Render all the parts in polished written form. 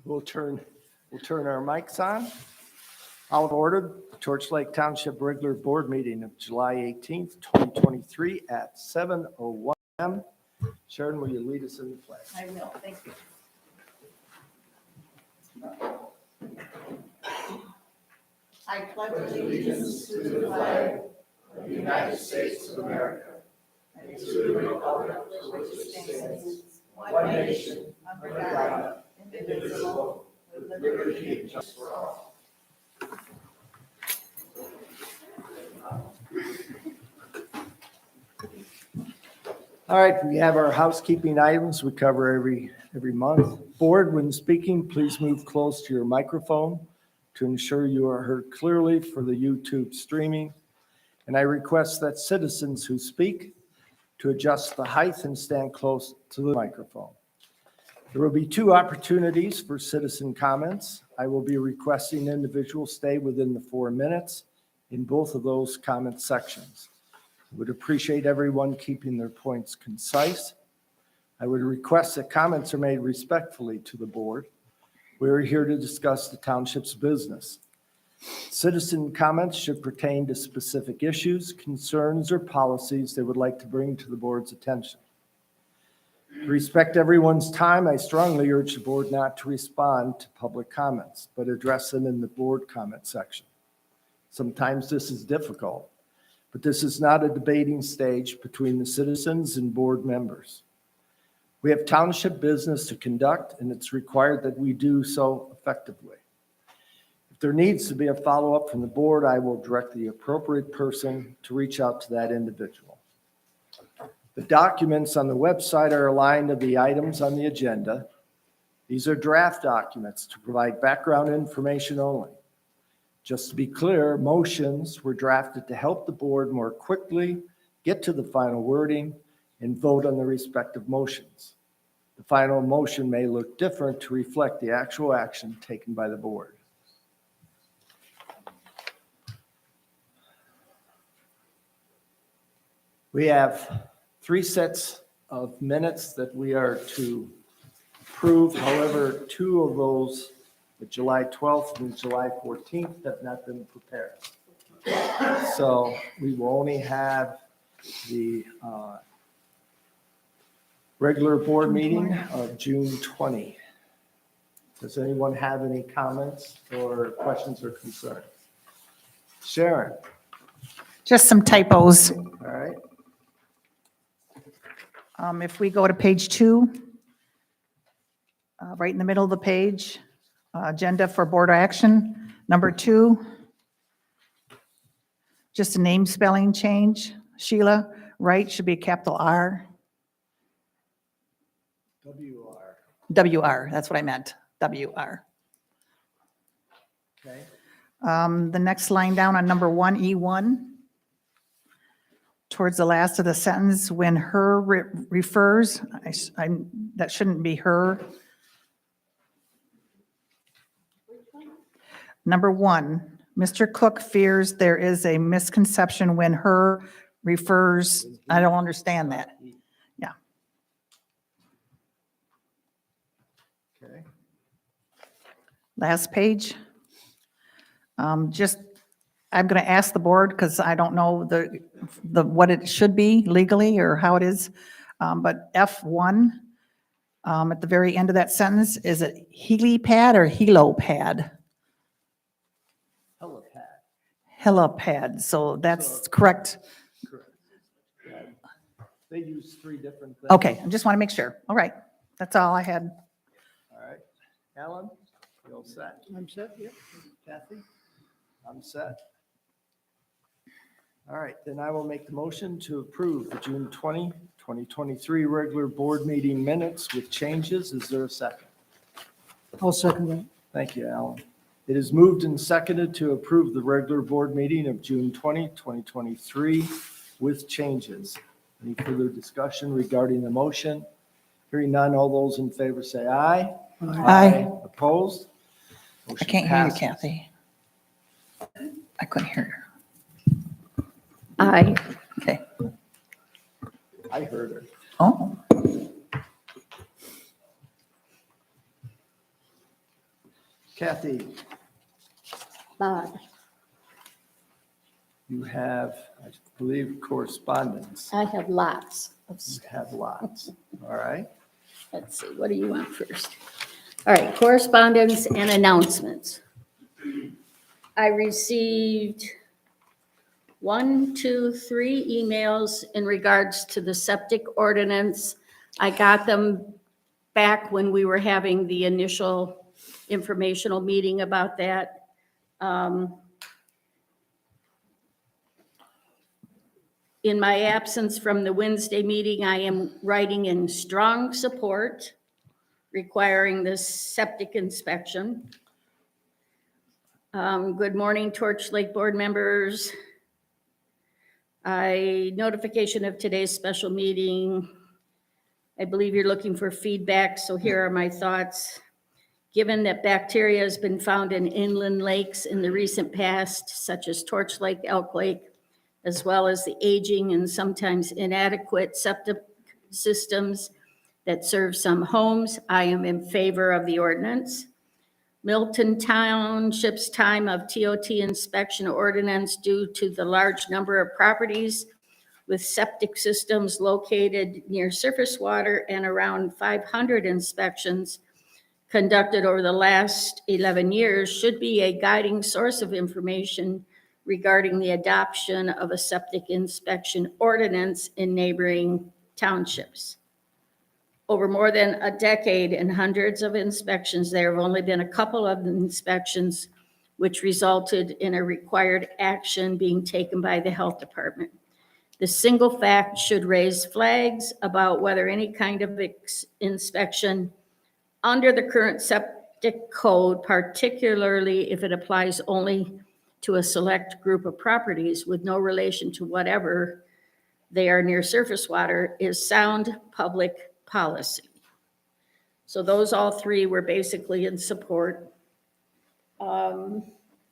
We'll turn our mics on. Out of order, Torch Lake Township regular board meeting of July 18th, 2023 at 7:01 a.m. Sharon, will you lead us in the flag? I will, thank you. I pledge allegiance to the flag of the United States of America and to the republic for which it stands, one nation, under God, indivisible, with liberty and justice for all. All right, we have our housekeeping items we cover every month. Board, when speaking, please move close to your microphone to ensure you are heard clearly for the YouTube streaming. And I request that citizens who speak to adjust the height and stand close to the microphone. There will be two opportunities for citizen comments. I will be requesting individuals stay within the 4 minutes in both of those comment sections. I would appreciate everyone keeping their points concise. I would request that comments are made respectfully to the board. We are here to discuss the township's business. Citizen comments should pertain to specific issues, concerns, or policies they would like to bring to the board's attention. To respect everyone's time, I strongly urge the board not to respond to public comments, but address them in the board comment section. Sometimes this is difficult, but this is not a debating stage between the citizens and board members. We have township business to conduct, and it's required that we do so effectively. If there needs to be a follow-up from the board, I will direct the appropriate person to reach out to that individual. The documents on the website are aligned to the items on the agenda. These are draft documents to provide background information only. Just to be clear, motions were drafted to help the board more quickly get to the final wording and vote on the respective motions. The final motion may look different to reflect the actual action taken by the board. We have 3 sets of minutes that we are to approve. However, 2 of those, the July 12th and July 14th, have not been prepared. So we will only have the regular board meeting of June 20. Does anyone have any comments or questions or concerns? Sharon? Just some typos. All right. If we go to page 2, right in the middle of the page, agenda for board action, number 2, just a name spelling change. Sheila, Wright should be a capital R. WR. WR, that's what I meant, WR. Okay. The next line down on number 1, E1, towards the last of the sentence, when her refers, that shouldn't be her. Number 1, Mr. Cook fears there is a misconception when her refers, I don't understand that. Yeah. Okay. Last page. I'm going to ask the board because I don't know what it should be legally or how it is. But F1, at the very end of that sentence, is it helipad or helopad? Helipad. Helipad, so that's correct. Correct. Yeah. They use 3 different things. Okay, I just want to make sure. All right, that's all I had. All right. Alan, you all set? I'm set, yep. Kathy? I'm set. All right, then I will make the motion to approve the June 20, 2023 regular board meeting minutes with changes. Is there a second? I'll second that. Thank you, Alan. It is moved and seconded to approve the regular board meeting of June 20, 2023 with changes. Any further discussion regarding the motion? Hearing none, all those in favor say aye. Aye. Opposed? I Motion can't hear you, passes. Kathy. I couldn't hear her. Aye. Okay. I heard her. Oh, Kathy, Bob, you have, I believe, correspondence. I have lots of You stuff. have lots. All right. Let's see, what do you want first? All right, correspondence and announcements. I received 1, 2, 3 emails in regards to the septic ordinance. I got them back when we were having the initial informational meeting about that. In my absence from the Wednesday meeting, I am writing in strong support requiring this septic inspection. Good morning, Torch Lake Board members. Notification of today's special meeting. I believe you're looking for feedback, so here are my thoughts. Given that bacteria has been found in inland lakes in the recent past, such as Torch Lake, Elk Lake, as well as the aging and sometimes inadequate septic systems that serve some homes, I am in favor of the ordinance. Milton Township's time of TOT inspection ordinance due to the large number of properties with septic systems located near surface water and around 500 inspections conducted over the last 11 years should be a guiding source of information regarding the adoption of a septic inspection ordinance in neighboring townships. Over more than a decade and hundreds of inspections, there have only been a couple of inspections which resulted in a required action being taken by the health department. The single fact should raise flags about whether any kind of inspection under the current septic code, particularly if it applies only to a select group of properties with no relation to whatever they are near surface water, is sound public policy. So those all three were basically in support.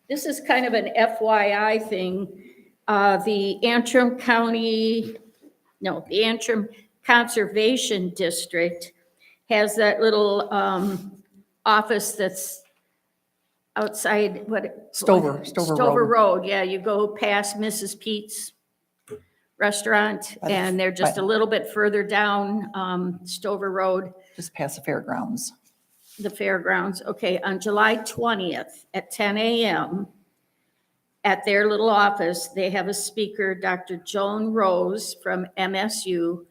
This is kind of an FYI thing. The Antrim Conservation District has that little office that's outside, Stover Road. Road. Yeah, you go past Mrs. Pete's restaurant, and they're just a little bit further down Stover Road, Just past the fairgrounds. the fairgrounds. Okay, on July 20th at 10 a.m., at their little office, they have a speaker, Dr. Joan Rose from MSU,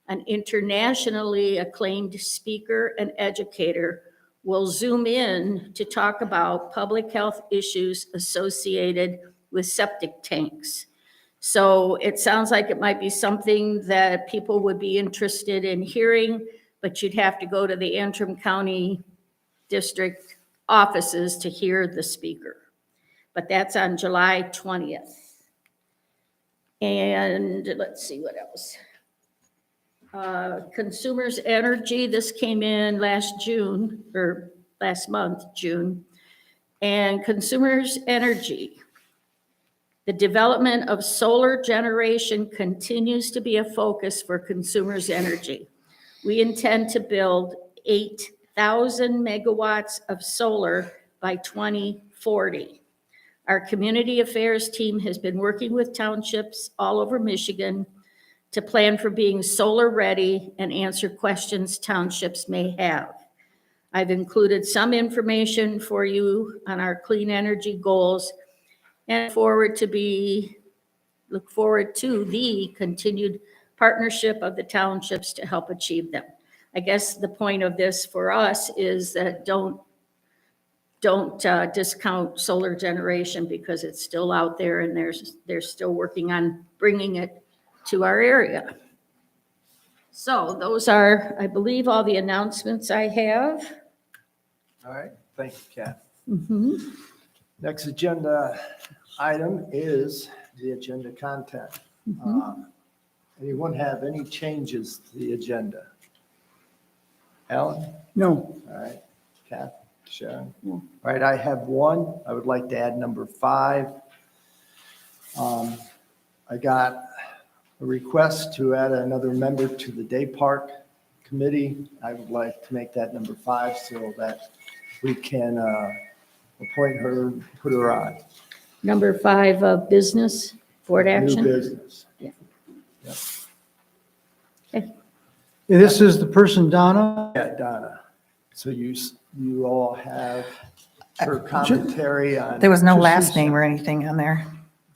an internationally acclaimed speaker and educator, will zoom in to talk about public health issues associated with septic tanks. So it sounds like it might be something that people would be interested in hearing, but you'd have to go to the Antrim County District offices to hear the speaker. But that's on July 20th. And let's see what else. Consumers Energy, this came in last month, June. And Consumers Energy, the development of solar generation continues to be a focus for Consumers Energy. We intend to build 8,000 megawatts of solar by 2040. Our community affairs team has been working with townships all over Michigan to plan for being solar ready and answer questions townships may have. I've included some information for you on our clean energy goals and look forward to the continued partnership of the townships to help achieve them. I guess the point of this for us is that don't discount solar generation because it's still out there and they're still working on bringing it to our area. So those are, I believe, all the announcements I have. All right. Thank you, Kath. Mhm. Next agenda item is the agenda content. Anyone have any changes to the agenda? Alan? No, All right. Kath? Sharon? No. All right, I have one. I would like to add number 5. I got a request to add another member to the Day Park Committee. I would like to make that number 5 so that we can appoint her, put her on. Number 5, business, board New action. business. This is the person, Donna. Yeah, Donna. So you all have her commentary on. There was no just last use name or anything on there.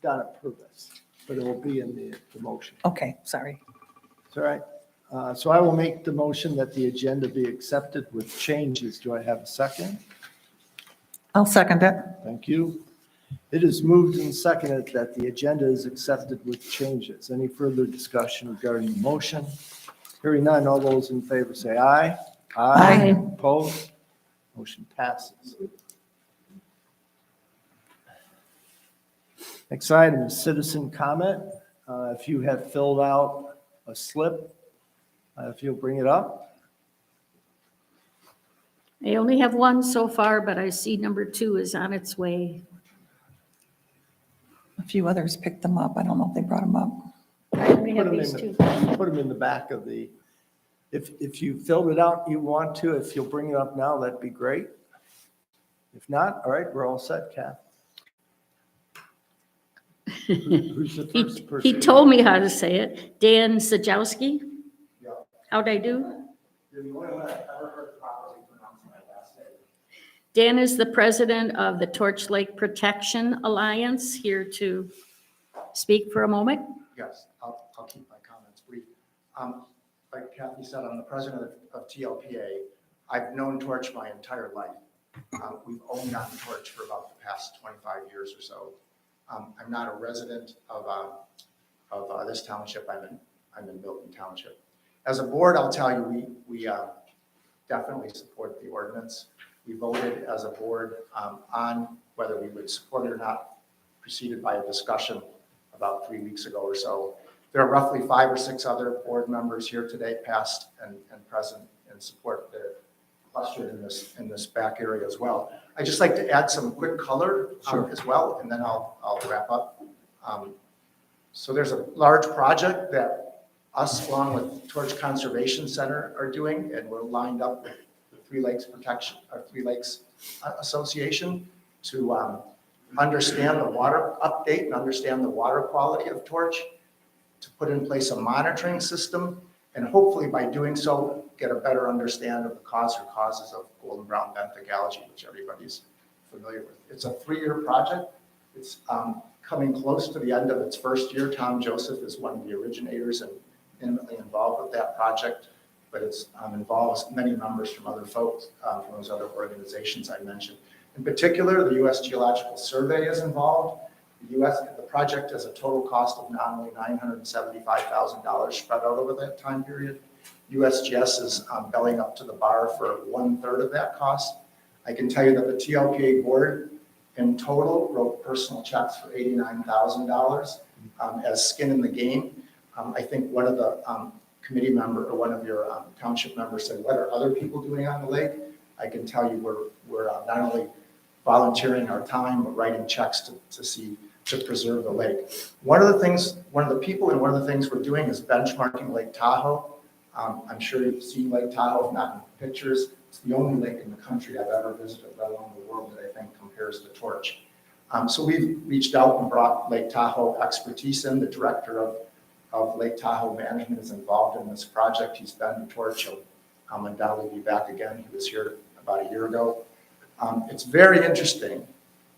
Donna Purvis, but it will be in the motion. Okay, sorry. It's all right. So I will make the motion that the agenda be accepted with changes. Do I have a second? I'll second it. Thank you. It is moved and seconded that the agenda is accepted with changes. Any further discussion regarding the motion? Hearing none, all those in favor say aye. Aye. Opposed? Motion passes. Next item is citizen comment. If you have filled out a slip, if you'll bring it up. I only have one so far, but I see number 2 is on its way. A few others picked them up. I don't know if they brought them up. I only Put have them these in 2. put them in the back of the, if you filled it out, you want to, if you'll bring it up now, that'd be great. If not, all right, we're all set, Kath. Who's the first person? He told me how to say it. Dan Sajowski. Yeah. How'd I do? You're the only one I've ever heard properly pronounce my last name. Dan is the president of the Torch Lake Protection Alliance, here to speak for a moment. Yes, I'll keep my comments brief. Like Kathy said, I'm the president of TLPA. I've known Torch my entire life. We've owned on Torch for about the past 25 years or so. I'm not a resident of this township. I'm in Milton Township. As a board, I'll tell you, we definitely support the ordinance. We voted as a board on whether we would support it or not, preceded by a discussion about 3 weeks ago or so. There are roughly 5 or 6 other board members here today, past and present, in support. They're clustered in this back area as well. I'd just like to add some quick color as well, and then I'll wrap up. So there's a large project that us, along with Torch Conservation Center, are doing, and we're lined up with the Three Lakes Association to understand the water update and understand the water quality of Torch, to put in place a monitoring system, and hopefully by doing so, get a better understanding of the causes of golden brown benthic algae, which everybody's familiar with. It's a 3-year project. It's coming close to the end of its first year. Tom Joseph is one of the originators and intimately involved with that project, but it involves many members from other folks, from those other organizations I mentioned. In particular, the U.S. Geological Survey is involved. The project has a total cost of not only $975,000 spread out over that time period. USGS is belling up to the bar for 1/3 of that cost. I can tell you that the TLPA board in total wrote personal checks for $89,000 as skin in the game. I think one of the committee member or one of your township members said, "What are other people doing on the lake?" I can tell you we're not only volunteering our time, but writing checks to preserve the lake. One of the people and one of the things we're doing is benchmarking Lake Tahoe. I'm sure you've seen Lake Tahoe, if not in pictures. It's the only lake in the country I've ever visited, let alone the world, that I think compares to Torch. So we've reached out and brought Lake Tahoe expertise in. The director of Lake Tahoe Management is involved in this project. He's been to Torch. He'll undoubtedly be back again. He was here about a year ago. It's very interesting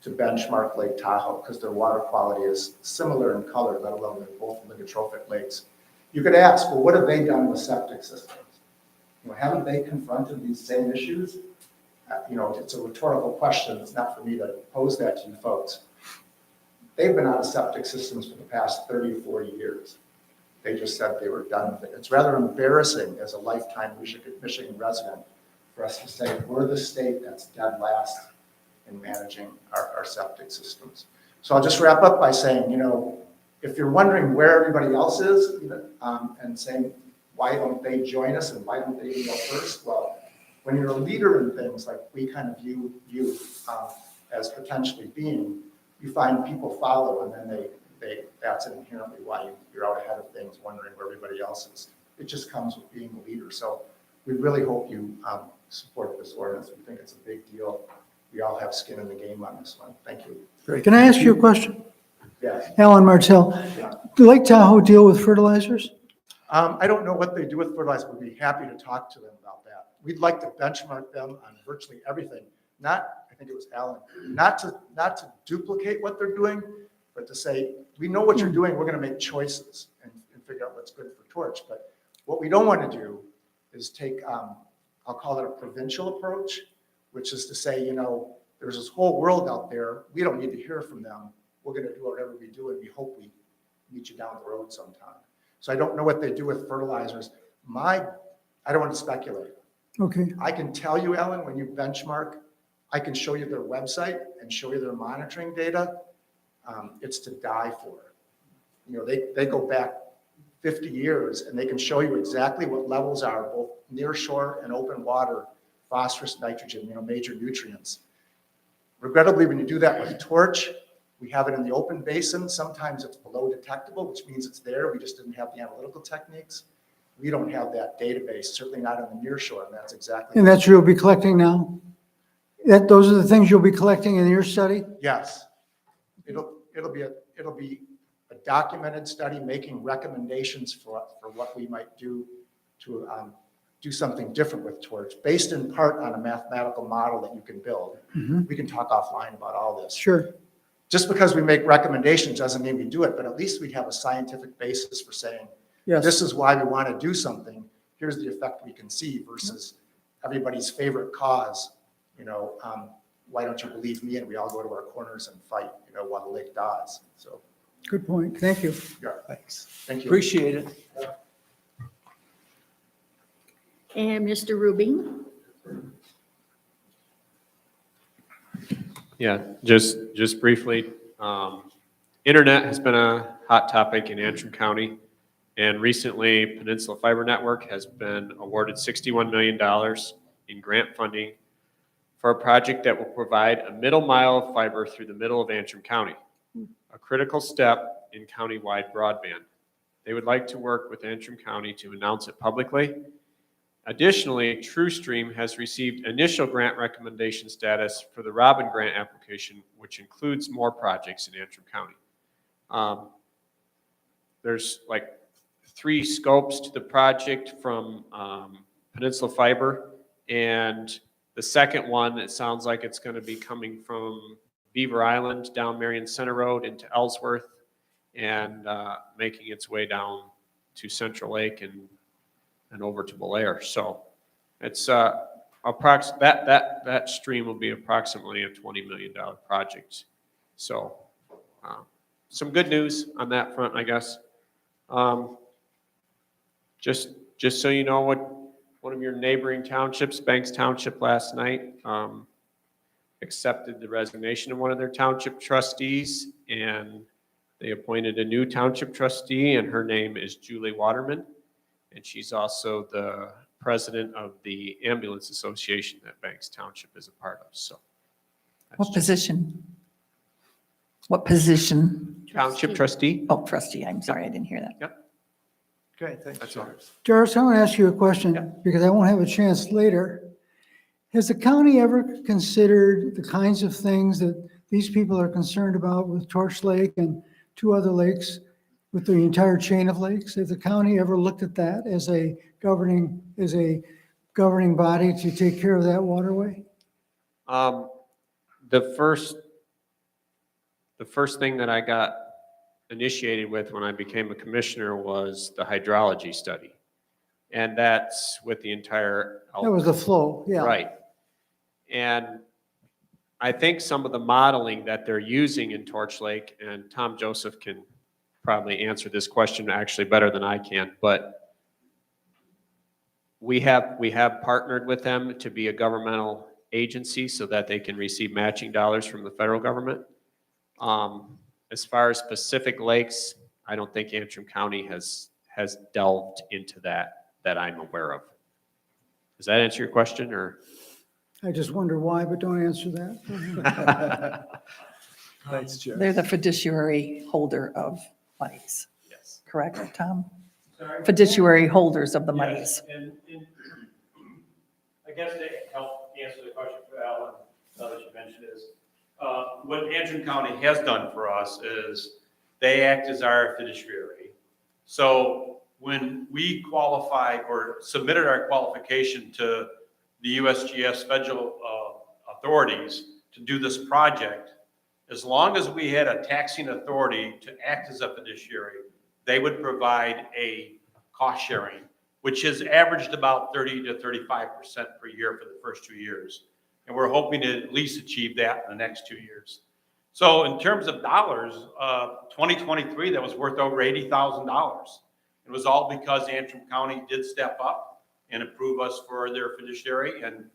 to benchmark Lake Tahoe because their water quality is similar in color, let alone they're both oligotrophic lakes. You could ask, well, what have they done with septic systems? Haven't they confronted these same issues? It's a rhetorical question. It's not for me to pose that to you folks. They've been out of septic systems for the past 30 or 40 years. They just said they were done with it. It's rather embarrassing as a lifetime Michigan resident for us to say we're the state that's dead last in managing our septic systems. So I'll just wrap up by saying, if you're wondering where everybody else is and saying, why don't they join us and why don't they go first? Well, when you're a leader in things like we kind of view you as potentially being, you find people follow, and then that's inherently why you're out ahead of things, wondering where everybody else is. It just comes with being a leader. So we really hope you support this ordinance. We think it's a big deal. we all have skin in the game on this one. Thank you. Can I ask you a question? Yes. Alan Martell, do Lake Tahoe deal with fertilizers? I don't know what they do with fertilizer. We'd be happy to talk to them about that. We'd like to benchmark them on virtually everything. Not, I think it was Alan, not to duplicate what they're doing, but to say, we know what you're doing, we're gonna make choices and figure out what's good for Torch. But what we don't wanna do is take, I'll call it a provincial approach, which is to say, there's this whole world out there, we don't need to hear from them. We're gonna do whatever we do and we hope we meet you down the road sometime. So I don't know what they do with fertilizers. I don't want to speculate. Okay, I can tell you, Ellen, when you benchmark, I can show you their website and show you their monitoring data. It's to die for. They go back 50 years and they can show you exactly what levels are both near shore and open water, phosphorus, nitrogen, major nutrients. Regrettably, when you do that with Torch, we have it in the open basin. Sometimes it's below detectable, which means it's there. We just didn't have the analytical techniques. We don't have that database, certainly not on the near shore, and that's exactly. and that's what you'll be collecting now? Those are the things you'll be collecting in your study? Yes. It'll be a documented study making recommendations for what we might do to do something different with Torch, based in part on a mathematical model that you can build. We can talk offline about all this. Sure. Just because we make recommendations doesn't mean we do it, but at least we have a scientific basis for saying, Yes. this is why we want to do something. Here's the effect we can see versus everybody's favorite cause. Why don't you believe me? And we all go to our corners and fight, while the lake dies. So, Good point. Thank you. yeah, Thanks. thank you. Appreciate it. And Mr. Rubin? Yeah, just briefly, internet has been a hot topic in Antrim County, and recently Peninsula Fiber Network has been awarded $61 million in grant funding for a project that will provide a middle mile of fiber through the middle of Antrim County, a critical step in county-wide broadband. They would like to work with Antrim County to announce it publicly. Additionally, TrueStream has received initial grant recommendation status for the Robin Grant application, which includes more projects in Antrim County. There's like 3 scopes to the project from Peninsula Fiber, and the second one, it sounds like it's going to be coming from Beaver Island down Marion Center Road into Ellsworth and making its way down to Central Lake and over to Belair. So it's that stream will be approximately a $20 million project. So some good news on that front, I guess. Just so you know, what one of your neighboring townships, Banks Township, last night accepted the resignation of one of their township trustees, and they appointed a new township trustee, and her name is Julie Waterman. And she's also the president of the Ambulance Association that Banks Township is a part of. So, What position? What position? Township trustee? Oh, trustee, I'm sorry, I didn't hear that. Yep, Okay, thanks. that's all. Jarvis, I want to ask you a question Yeah. because I won't have a chance later. Has the county ever considered the kinds of things that these people are concerned about with Torch Lake and 2 other lakes, with the entire chain of lakes? Has the county ever looked at that as a governing body to take care of that waterway? The first thing that I got initiated with when I became a commissioner was the hydrology study. And that's with the entire. That was the flow, yeah. Right. And I think some of the modeling that they're using in Torch Lake, and Tom Joseph can probably answer this question actually better than I can, but we have partnered with them to be a governmental agency so that they can receive matching dollars from the federal government. As far as Pacific Lakes, I don't think Antrim County has delved into that I'm aware of. Does that answer your question, or? I just wonder why, but don't answer that. Thanks, Jeff. They're the fiduciary holder of monies, Yes. correct, Tom? Sorry? Fiduciary holders of the Yes, monies. and I guess to help answer the question for Alan, now that you mention is, what Antrim County has done for us is they act as our fiduciary. So when we qualified or submitted our qualification to the USGS federal authorities to do this project, as long as we had a taxing authority to act as a fiduciary, they would provide a cost sharing, which has averaged about 30 to 35% per year for the first 2 years. And we're hoping to at least achieve that in the next 2 years. So in terms of dollars, 2023, that was worth over $80,000. It was all because Antrim County did step up and approve us for their fiduciary. And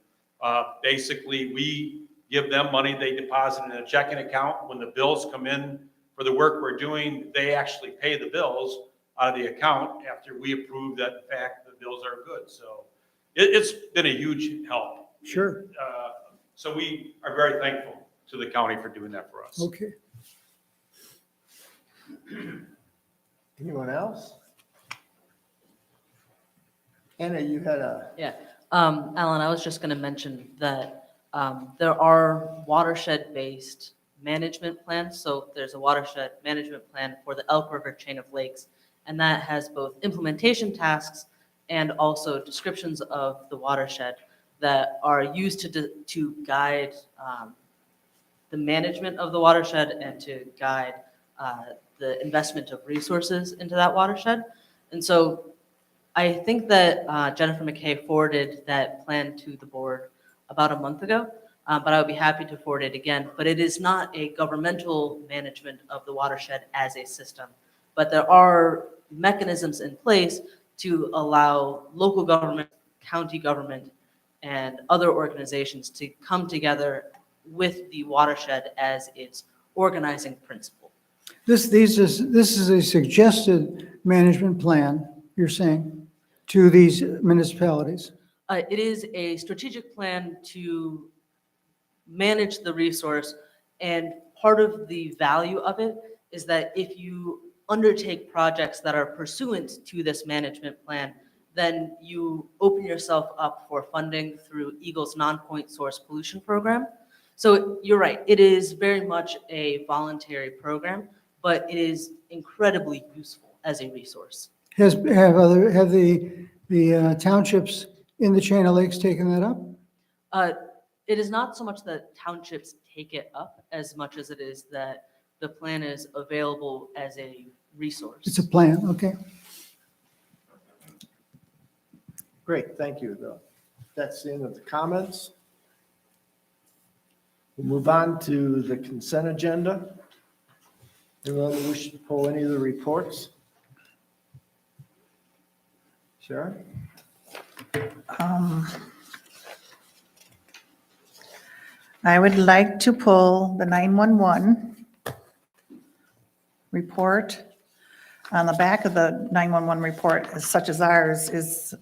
basically, we give them money, they deposit in a checking account. When the bills come in for the work we're doing, they actually pay the bills out of the account after we approve that, in fact, the bills are good. So it's been a huge help. Sure. So we are very thankful to the county for doing that for us. Okay. Anyone else? Anna, you had a, Yeah, Alan, I was just going to mention that there are watershed-based management plans. So there's a watershed management plan for the Elk River chain of lakes, and that has both implementation tasks and also descriptions of the watershed that are used to guide the management of the watershed and to guide the investment of resources into that watershed. And so I think that Jennifer McKay forwarded that plan to the board about a month ago, but I would be happy to forward it again. But it is not a governmental management of the watershed as a system, but there are mechanisms in place to allow local government, county government, and other organizations to come together with the watershed as its organizing principle. This is a suggested management plan, you're saying, to these municipalities. It is a strategic plan to manage the resource, and part of the value of it is that if you undertake projects that are pursuant to this management plan, then you open yourself up for funding through Eagle's non-point source pollution program. So you're right, it is very much a voluntary program, but it is incredibly useful as a resource. Have the townships in the chain of lakes taken that up? It is not so much that townships take it up as much as it is that the plan is available as a resource. It's a plan, okay. great, thank you, though. That's the end of the comments. We'll move on to the consent agenda. Anyone wish to pull any of the reports? Sharon? I would like to pull the 911 report. On the back of the 911 report, such as ours, is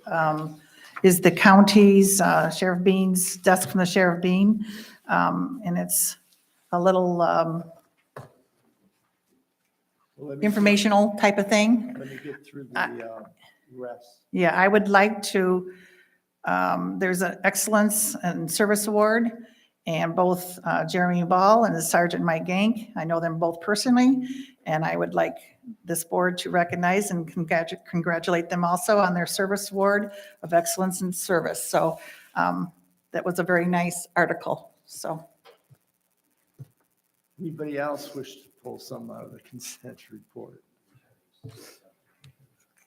the county's, Sheriff Bean's desk from the Sheriff Bean. And it's a little Let me- informational type of thing. Let me get through the rest. Yeah, I would like to, there's an Excellence and Service Award, and both Jeremy Ball and Sergeant Mike Gank, I know them both personally, and I would like this board to recognize and congratulate them also on their service award of excellence in service. So that was a very nice article, so. Anybody else wish to pull some out of the consent report?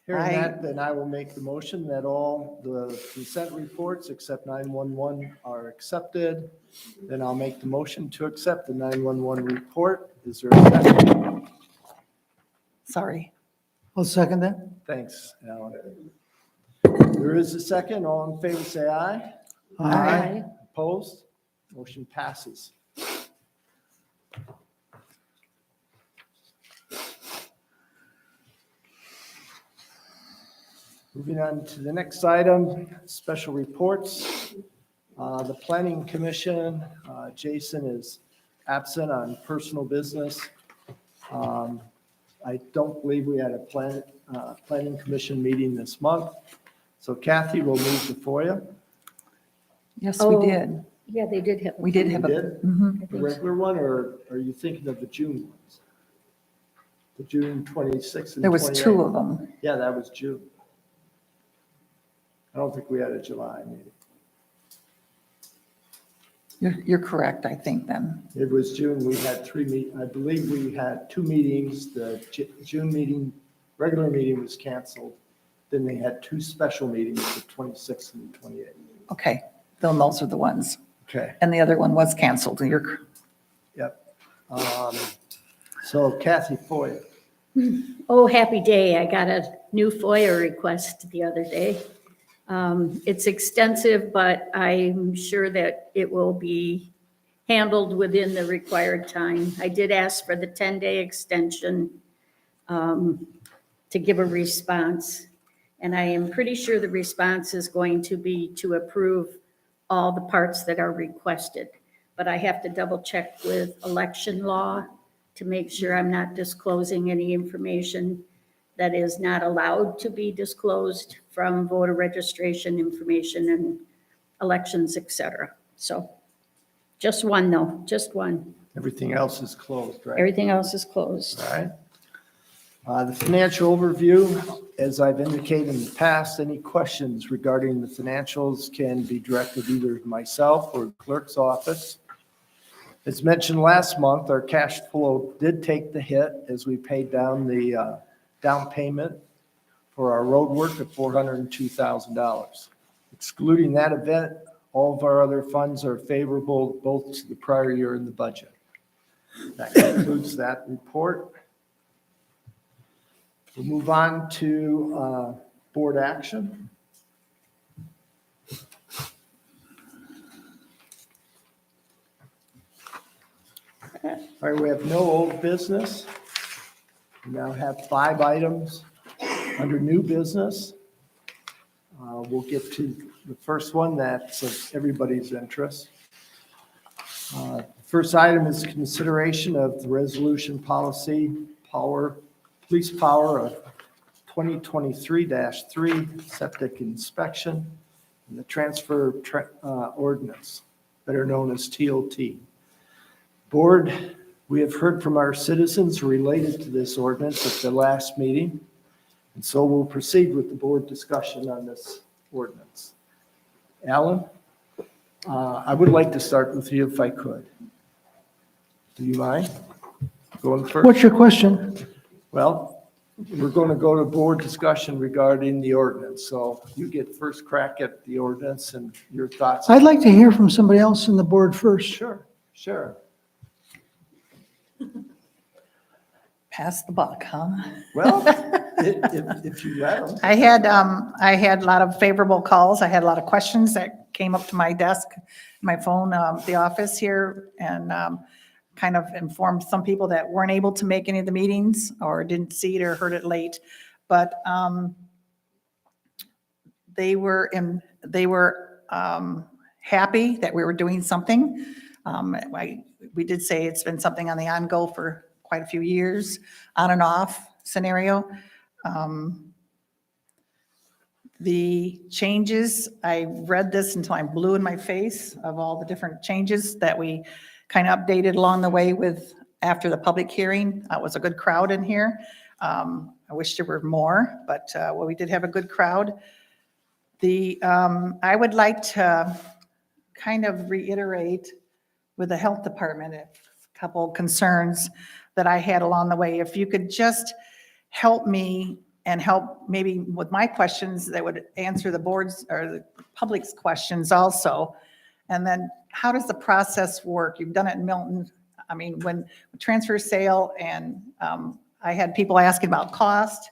Hearing that, then I will make the motion that all the consent reports except 911 are accepted. Then I'll make the motion to accept the 911 report. Is there a second? Sorry. I'll second that. Thanks, Alan. There is a second. All in favor, say aye. Aye. Opposed? Motion passes. Moving on to the next item, special reports. The Planning Commission, Jason is absent on personal business. I don't believe we had a Planning Commission meeting this month. So Kathy will move before you. Yes, we Oh. did. Yeah, they did have. We did have a, You did? Mhm. The regular one, or are you thinking of the June ones? The June 26th and 28th? There was two of them. Yeah, that was June. I don't think we had a July meeting. You're correct, I think, then. It was June, we had I believe we had two meetings. The June meeting, regular meeting was canceled. Then they had two special meetings, the 26th and the 28th. Okay, then those are the ones. Okay, And the other one was canceled, and you're, yep. So Kathy Foy, Oh, happy day. I got a new FOIA request the other day. It's extensive, but I'm sure that it will be handled within the required time. I did ask for the 10-day extension to give a response. And I am pretty sure the response is going to be to approve all the parts that are requested. But I have to double check with election law to make sure I'm not disclosing any information that is not allowed to be disclosed from voter registration information and elections, et cetera. So just one though, just one. everything else is closed, right? Everything else is closed. All right. The financial overview, as I've indicated in the past, any questions regarding the financials can be directed either to myself or clerk's office. As mentioned last month, our cash flow did take the hit as we paid down the down payment for our road work of $402,000. Excluding that event, all of our other funds are favorable both to the prior year and the budget. That concludes that report. We'll move on to board action. All right, we have no old business. We now have 5 items under new business. We'll get to the first one that's of everybody's interest. First item is consideration of the resolution policy police power of 2023-3 septic inspection and the transfer ordinance, better known as TOT. Board, we have heard from our citizens related to this ordinance at the last meeting, and so we'll proceed with the board discussion on this ordinance. Alan, I would like to start with you if I could. Do you mind going first? What's your question? Well, we're going to go to board discussion regarding the ordinance, so you get first crack at the ordinance and your thoughts. I'd like to hear from somebody else on the board first. Sure. pass the buck, huh? Well, if you let them. I had a lot of favorable calls. I had a lot of questions that came up to my desk, my phone, the office here, and kind of informed some people that weren't able to make any of the meetings or didn't see it or heard it late. But they were happy that we were doing something. We did say it's been something on the on-go for quite a few years, on and off scenario. The changes, I read this until I'm blue in my face of all the different changes that we kind of updated along the way with after the public hearing. It was a good crowd in here. I wish there were more, but well, we did have a good crowd. I would like to kind of reiterate with the health department a couple concerns that I had along the way. If you could just help me and help maybe with my questions that would answer the board's or the public's questions also. And then how does the process work? You've done it in Milton. I mean, when transfer sale and I had people asking about cost.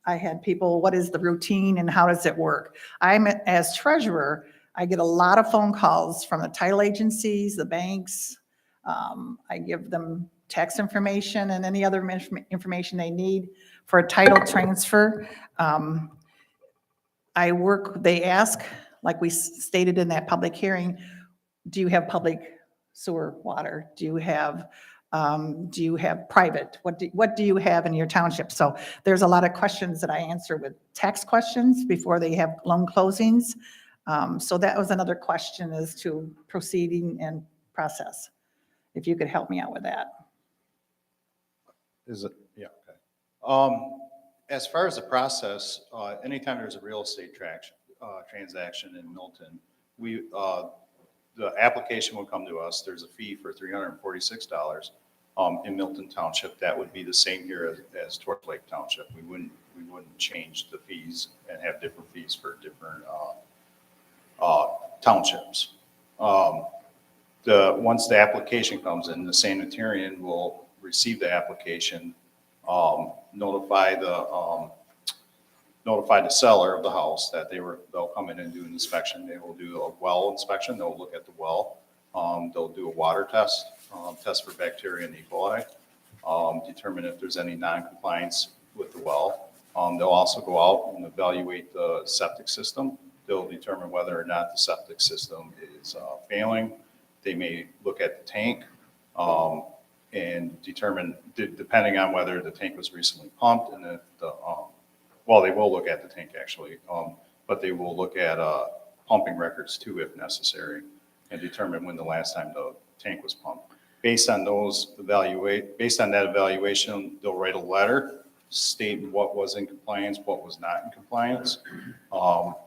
I had people, what is the routine and how does it work? As treasurer, I get a lot of phone calls from the title agencies, the banks. I give them tax information and any other information they need for a title transfer. They ask, like we stated in that public hearing, do you have public sewer water? Do you have private? What do you have in your township? So there's a lot of questions that I answer with text questions before they have loan closings. So that was another question as to proceeding and process. If you could help me out with that. Is it, yeah, okay. As far as the process, anytime there's a real estate transaction in Milton, the application will come to us. There's a fee for $346 in Milton Township. That would be the same here as Torch Lake Township. We wouldn't change the fees and have different fees for different townships. Once the application comes in, the sanitarian will receive the application, notify the seller of the house that they'll come in and do an inspection. They will do a well inspection. They'll look at the well. They'll do a water test, test for bacteria and E. coli, determine if there's any non-compliance with the well. They'll also go out and evaluate the septic system. They'll determine whether or not the septic system is failing. They may look at the tank and determine, depending on whether the tank was recently pumped, and if they will look at the tank actually, but they will look at pumping records too if necessary, and determine when the last time the tank was pumped. Based on that evaluation, they'll write a letter stating what was in compliance, what was not in compliance,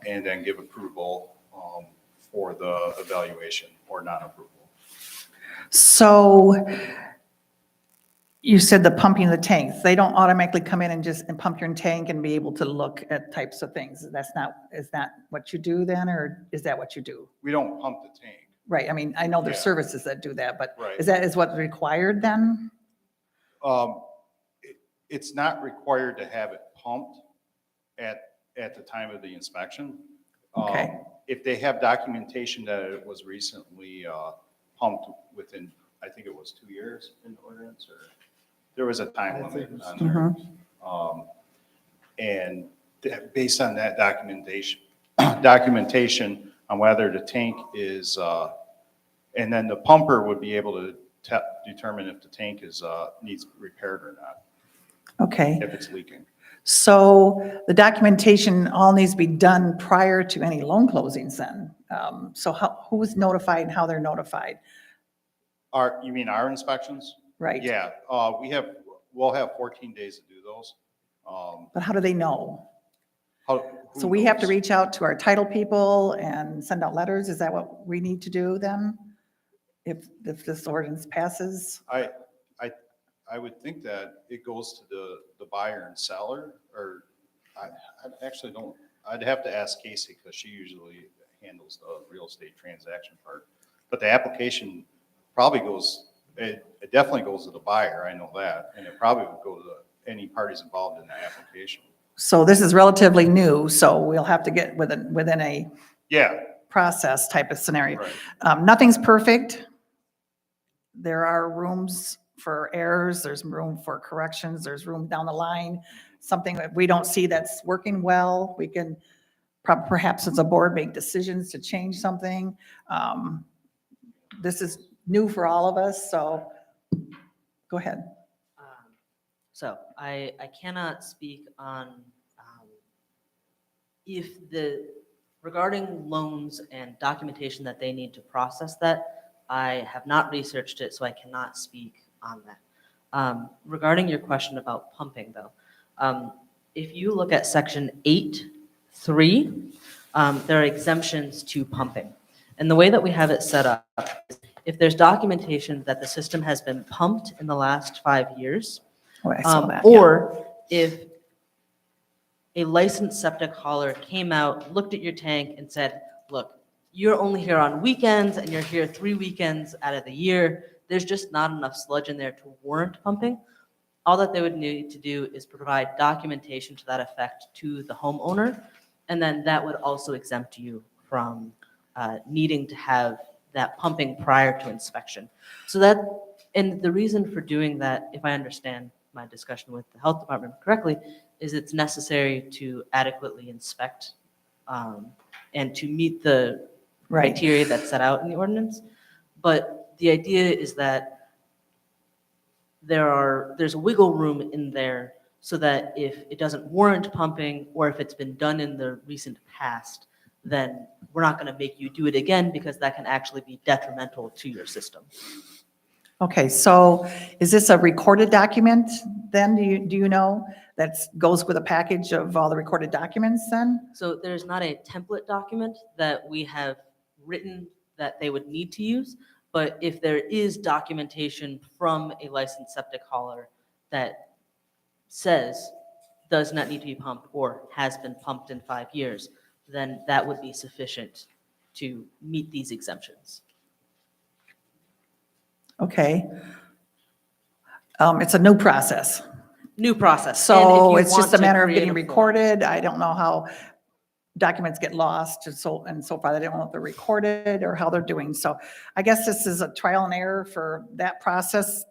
and then give approval for the evaluation or non-approval. So you said the pumping of the tanks, they don't automatically come in and just pump your tank and be able to look at types of things. Is that what you do then, or is that what you do? We don't pump the tank. Right, I mean, I know there's Yeah. services that do that, but Right. is what's required then? It's not required to have it pumped at the time of the inspection. Okay. If they have documentation that it was recently pumped within, I think it was 2 years in the ordinance, or there was a time limit on there. And based on that documentation on whether the tank is, and then the pumper would be able to determine if the tank needs repaired or not, Okay, if it's leaking. so the documentation all needs to be done prior to any loan closings then? So who's notified and how they're notified? You mean our inspections? Right? Yeah, we'll have 14 days to do those. But how do they know? Who So we have to knows? reach out to our title people and send out letters? Is that what we need to do then? If this ordinance passes? I would think that it goes to the buyer and seller, or I actually don't, I'd have to ask Casey because she usually handles the real estate transaction part. But the application probably it definitely goes to the buyer, I know that, and it probably would go to any parties involved in the application. So this is relatively new, so we'll have to get within a Yeah, process type of scenario. right. Nothing's perfect. There are rooms for errors, there's room for corrections, there's room down the line. Something that we don't see that's working well, we can perhaps as a board make decisions to change something. This is new for all of us, so go ahead. So I cannot speak on regarding loans and documentation that they need to process that. I have not researched it, so I cannot speak on that. Regarding your question about pumping though, if you look at section 8.3, there are exemptions to pumping. And the way that we have it set up, if there's documentation that the system has been pumped in the last 5 years, Oh, I saw that, yeah. or if a licensed septic hauler came out, looked at your tank and said, look, you're only here on weekends and you're here 3 weekends out of the year. There's just not enough sludge in there to warrant pumping. All that they would need to do is provide documentation to that effect to the homeowner. And then that would also exempt you from needing to have that pumping prior to inspection. And the reason for doing that, if I understand my discussion with the health department correctly, is it's necessary to adequately inspect and to meet the Right. criteria that's set out in the ordinance. But the idea is that there's wiggle room in there so that if it doesn't warrant pumping, or if it's been done in the recent past, then we're not going to make you do it again because that can actually be detrimental to your system. Okay, so is this a recorded document then? Do you know that goes with a package of all the recorded documents then? So there's not a template document that we have written that they would need to use, but if there is documentation from a licensed septic hauler that says does not need to be pumped or has been pumped in 5 years, then that would be sufficient to meet these exemptions. Okay. It's a new process. New process. So And if you it's just want a to matter of create getting a form- recorded. I don't know how documents get lost and so far. I don't know if they're recorded or how they're doing. So I guess this is a trial and error for that process.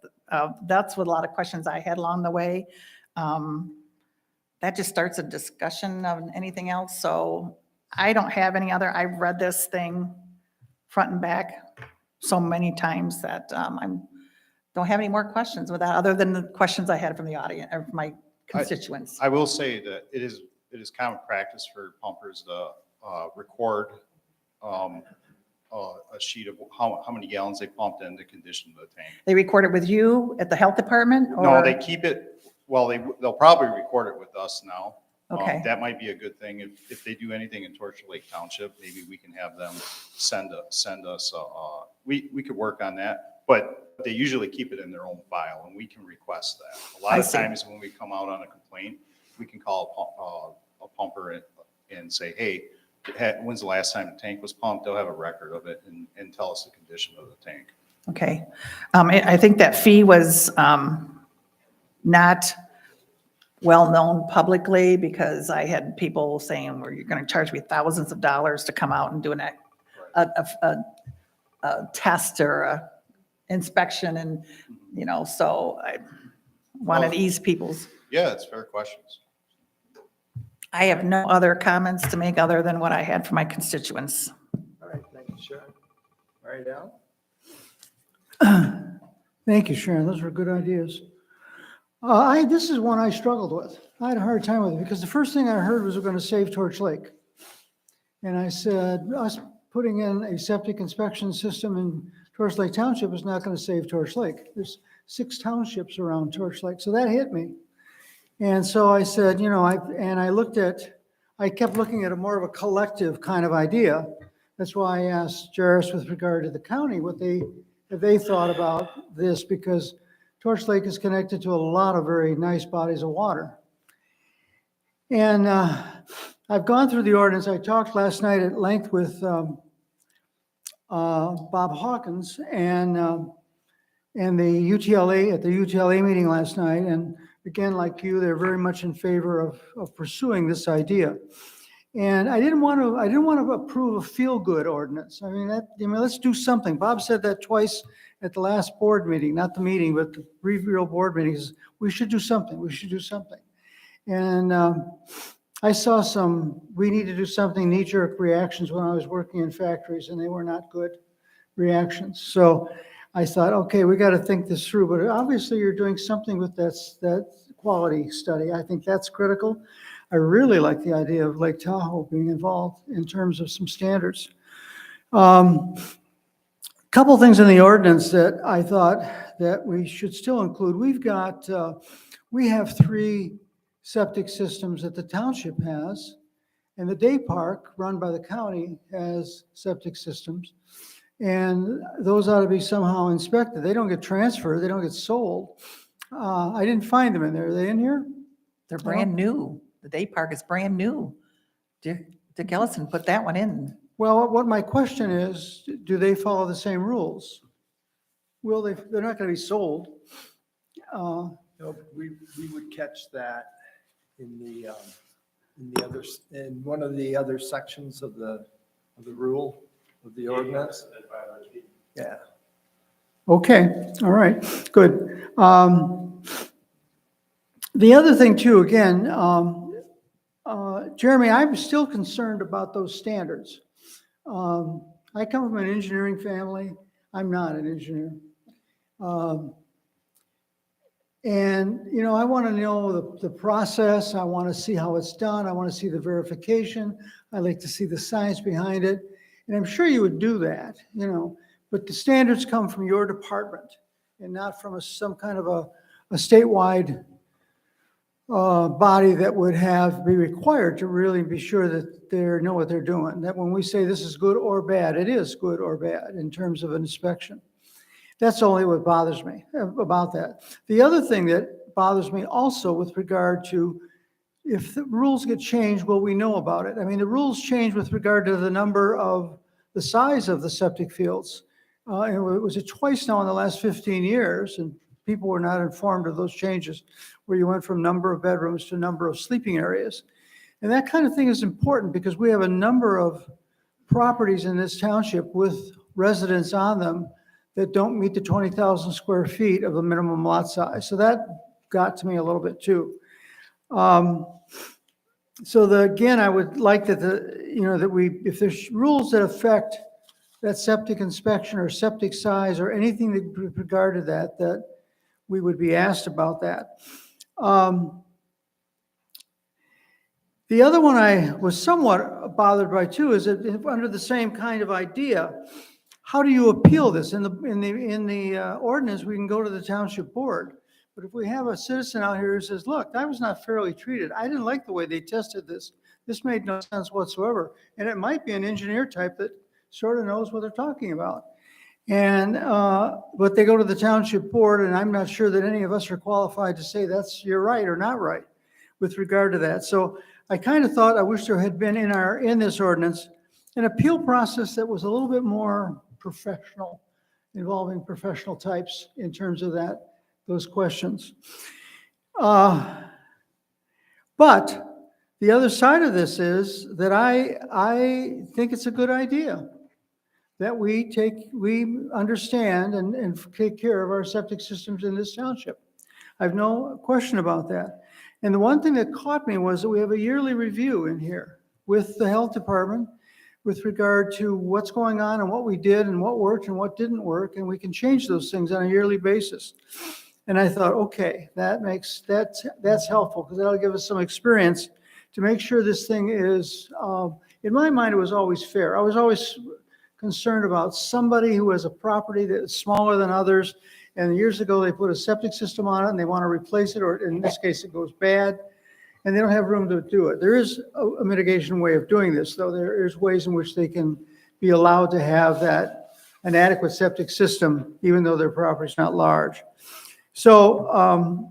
That's what a lot of questions I had along the way. That just starts a discussion of anything else. So I don't have any other, I've read this thing front and back so many times that don't have any more questions with that, other than the questions I had from the audience, or from my constituents. I will say that it is common practice for pumpers to record a sheet of how many gallons they pumped and the condition of the tank. They record it with you at the health department? No, or- they keep it, well, they'll probably record it with us now. Okay. That might be a good thing. If they do anything in Torch Lake Township, maybe we can have them send us, we could work on that. But they usually keep it in their own file and we can request that. A lot I of see. times when we come out on a complaint, we can call a pumper and say, hey, when's the last time the tank was pumped? They'll have a record of it and tell us the condition of the tank. Okay. I think that fee was not well-known publicly, because I had people saying, well, you're going to charge me thousands of dollars to come out and do a test or a inspection, and, so I wanted to ease people's. Yeah, it's fair questions. I have no other comments to make other than what I had from my constituents. All right, thank you, Sharon. All right, Al? Thank you, Sharon. Those were good ideas. This is one I struggled with. I had a hard time with it because the first thing I heard was we're going to save Torch Lake. And I said, us putting in a septic inspection system in Torch Lake Township is not going to save Torch Lake. There's 6 townships around Torch Lake. So that hit me. And so I said, I kept looking at a more of a collective kind of idea. That's why I asked Jairus with regard to the county, if they thought about this, because Torch Lake is connected to a lot of very nice bodies of water. And I've gone through the ordinance. I talked last night at length with Bob Hawkins and the UTLA, at the UTLA meeting last night. And again, like you, they're very much in favor of pursuing this idea. And I didn't want to approve a feel-good ordinance. Let's do something. Bob said that twice at the last board meeting, not the meeting, but the real board meetings. We should do something. We should do something. And I saw we need to do something, knee-jerk reactions when I was working in factories, and they were not good reactions. So I thought, okay, we got to think this through. But obviously, you're doing something with that quality study. I think that's critical. I really like the idea of Lake Tahoe being involved in terms of some standards. Couple things in the ordinance that I thought that we should still include. We have 3 septic systems that the township has, and the day park run by the county has septic systems. And those ought to be somehow inspected. They don't get transferred, they don't get sold. I didn't find them in there. Are they in here? They're brand new. The day park is brand new. Dick Ellison put that one in. Well, what my question is, do they follow the same rules? Will they? They're not going to be sold. No, we would catch that in one of the other sections of the rule of the ordinance. Yeah. Okay, all right, good. The other thing too, again, Jeremy, I'm still concerned about those standards. I come from an engineering family. I'm not an engineer. And, you know, I want to know the process. I want to see how it's done. I want to see the verification. I like to see the science behind it. And I'm sure you would do that, you know, but the standards come from your department and not from some kind of a statewide body that would be required to really be sure that they know what they're doing. That when we say this is good or bad, it is good or bad in terms of an inspection. That's only what bothers me about that. The other thing that bothers me also with regard to if the rules get changed, will we know about it? I mean, the rules change with regard to the size of the septic fields. And it was twice now in the last 15 years, and people were not informed of those changes, where you went from number of bedrooms to number of sleeping areas. And that kind of thing is important because we have a number of properties in this township with residents on them that don't meet the 20,000 square feet of the minimum lot size. So that got to me a little bit too. Again, I would like that if there's rules that affect that septic inspection or septic size or anything with regard to that we would be asked about that. The other one I was somewhat bothered by too is that under the same kind of idea, how do you appeal this? In the ordinance, we can go to the township board. But if we have a citizen out here who says, look, I was not fairly treated. I didn't like the way they tested this. This made no sense whatsoever. And it might be an engineer type that sort of knows what they're talking about. And, but they go to the township board, and I'm not sure that any of us are qualified to say you're right or not right with regard to that. So I kind of thought, I wish there had been in this ordinance an appeal process that was a little bit more professional, involving professional types in terms of those questions. But the other side of this is that I think it's a good idea that we understand and take care of our septic systems in this township. I have no question about that. And the one thing that caught me was that we have a yearly review in here with the health department with regard to what's going on and what we did and what worked and what didn't work, and we can change those things on a yearly basis. And I thought, okay, that's helpful because that'll give us some experience to make sure this thing is, in my mind, it was always fair. I was always concerned about somebody who has a property that's smaller than others, and years ago they put a septic system on it and they want to replace it, or in this case it goes bad, and they don't have room to do it. There is a mitigation way of doing this, though. There is ways in which they can be allowed to have an adequate septic system, even though their property is not large. So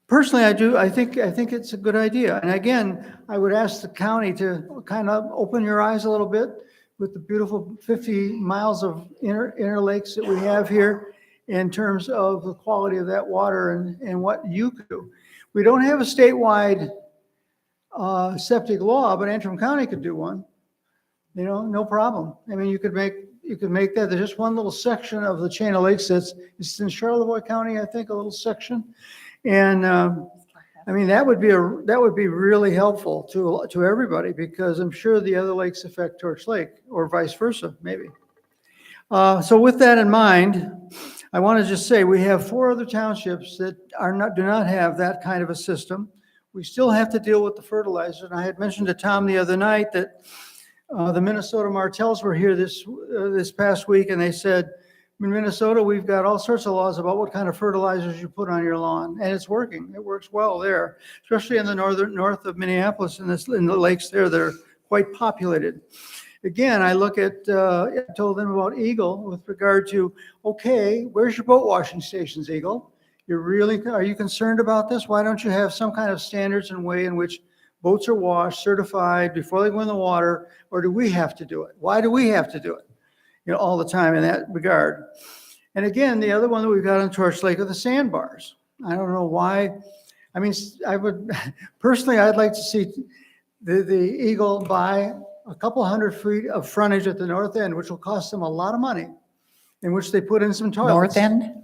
personally, I think it's a good idea. And again, I would ask the county to kind of open your eyes a little bit with the beautiful 50 miles of inner lakes that we have here in terms of the quality of that water and what you could do. We don't have a statewide septic law, but Antrim County could do one. You know, no problem. I mean, you could make that. There's just one little section of the chain of lakes it's in Charlevoix County, I think, a little section. And I mean, that would be really helpful to everybody, because I'm sure the other lakes affect Torch Lake, or vice versa, maybe. So with that in mind, I want to just say we have 4 other townships that do not have that kind of a system. We still have to deal with the fertilizer. And I had mentioned to Tom the other night that the Minnesota Martells were here this past week, and they said, in Minnesota, we've got all sorts of laws about what kind of fertilizers you put on your lawn, and it's working. It works well there, especially in the north of Minneapolis, and in the lakes there that are quite populated. Again, I told them about Eagle with regard to, okay, where's your boat washing stations, Eagle? Are you concerned about this? Why don't you have some kind of standards and way in which boats are washed, certified before they go in the water, or do we have to do it? Why do we have to do it? You know, all the time in that regard. And again, the other one that we've got on Torch Lake are the sandbars. I don't know why. I mean, personally, I'd like to see the Eagle buy a couple 100 feet of frontage at the north end, which will cost them a lot of money, in which they put in some toilets. North end?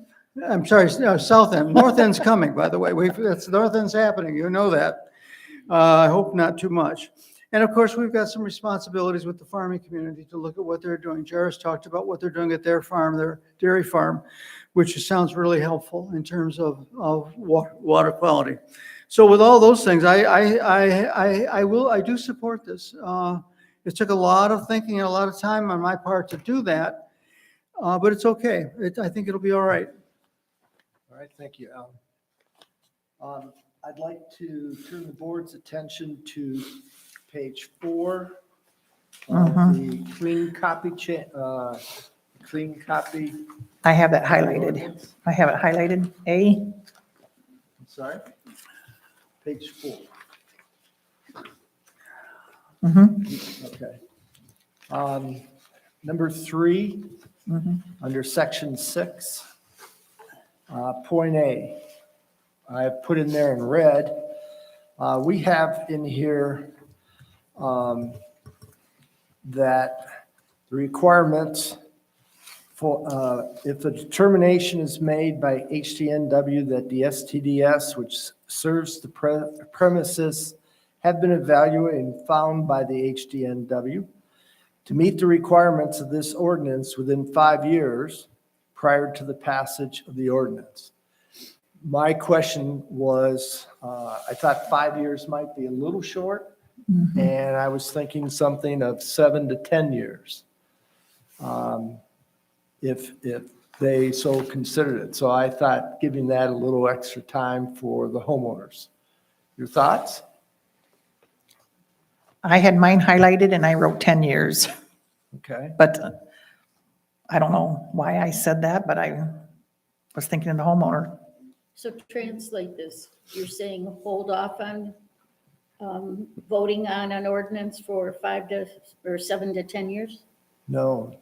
I'm sorry, no, south end. North end's coming, by the way. That's north end's happening. You know that. I hope not too much. And of course, we've got some responsibilities with the farming community to look at what they're doing. Jairus talked about what they're doing at their farm, their dairy farm. which sounds really helpful in terms of water quality. So with all those things, I do support this. It took a lot of thinking and a lot of time on my part to do that, but it's okay. I think it'll be all right. All right, thank you, Alan. I'd like to turn the board's attention to page 4, the clean copy, clean copy. I have that highlighted. I have it highlighted, A. I'm sorry? Page 4. Okay. Number 3, under section 6, point A, I have put in there in red. We have in here that the requirements for, if a determination is made by HDNW that the STDS, which serves the premises, have been evaluated and found by the HDNW to meet the requirements of this ordinance within 5 years prior to the passage of the ordinance. My question was, I thought 5 years might be a little short, and I was thinking something of 7 to 10 years, if they so considered it. So I thought giving that a little extra time for the homeowners. Your thoughts? I had mine highlighted and I wrote 10 years, Okay. but I don't know why I said that, but I was thinking of the homeowner. So translate this. You're saying hold off on voting on an ordinance for 7 to 10 years? No.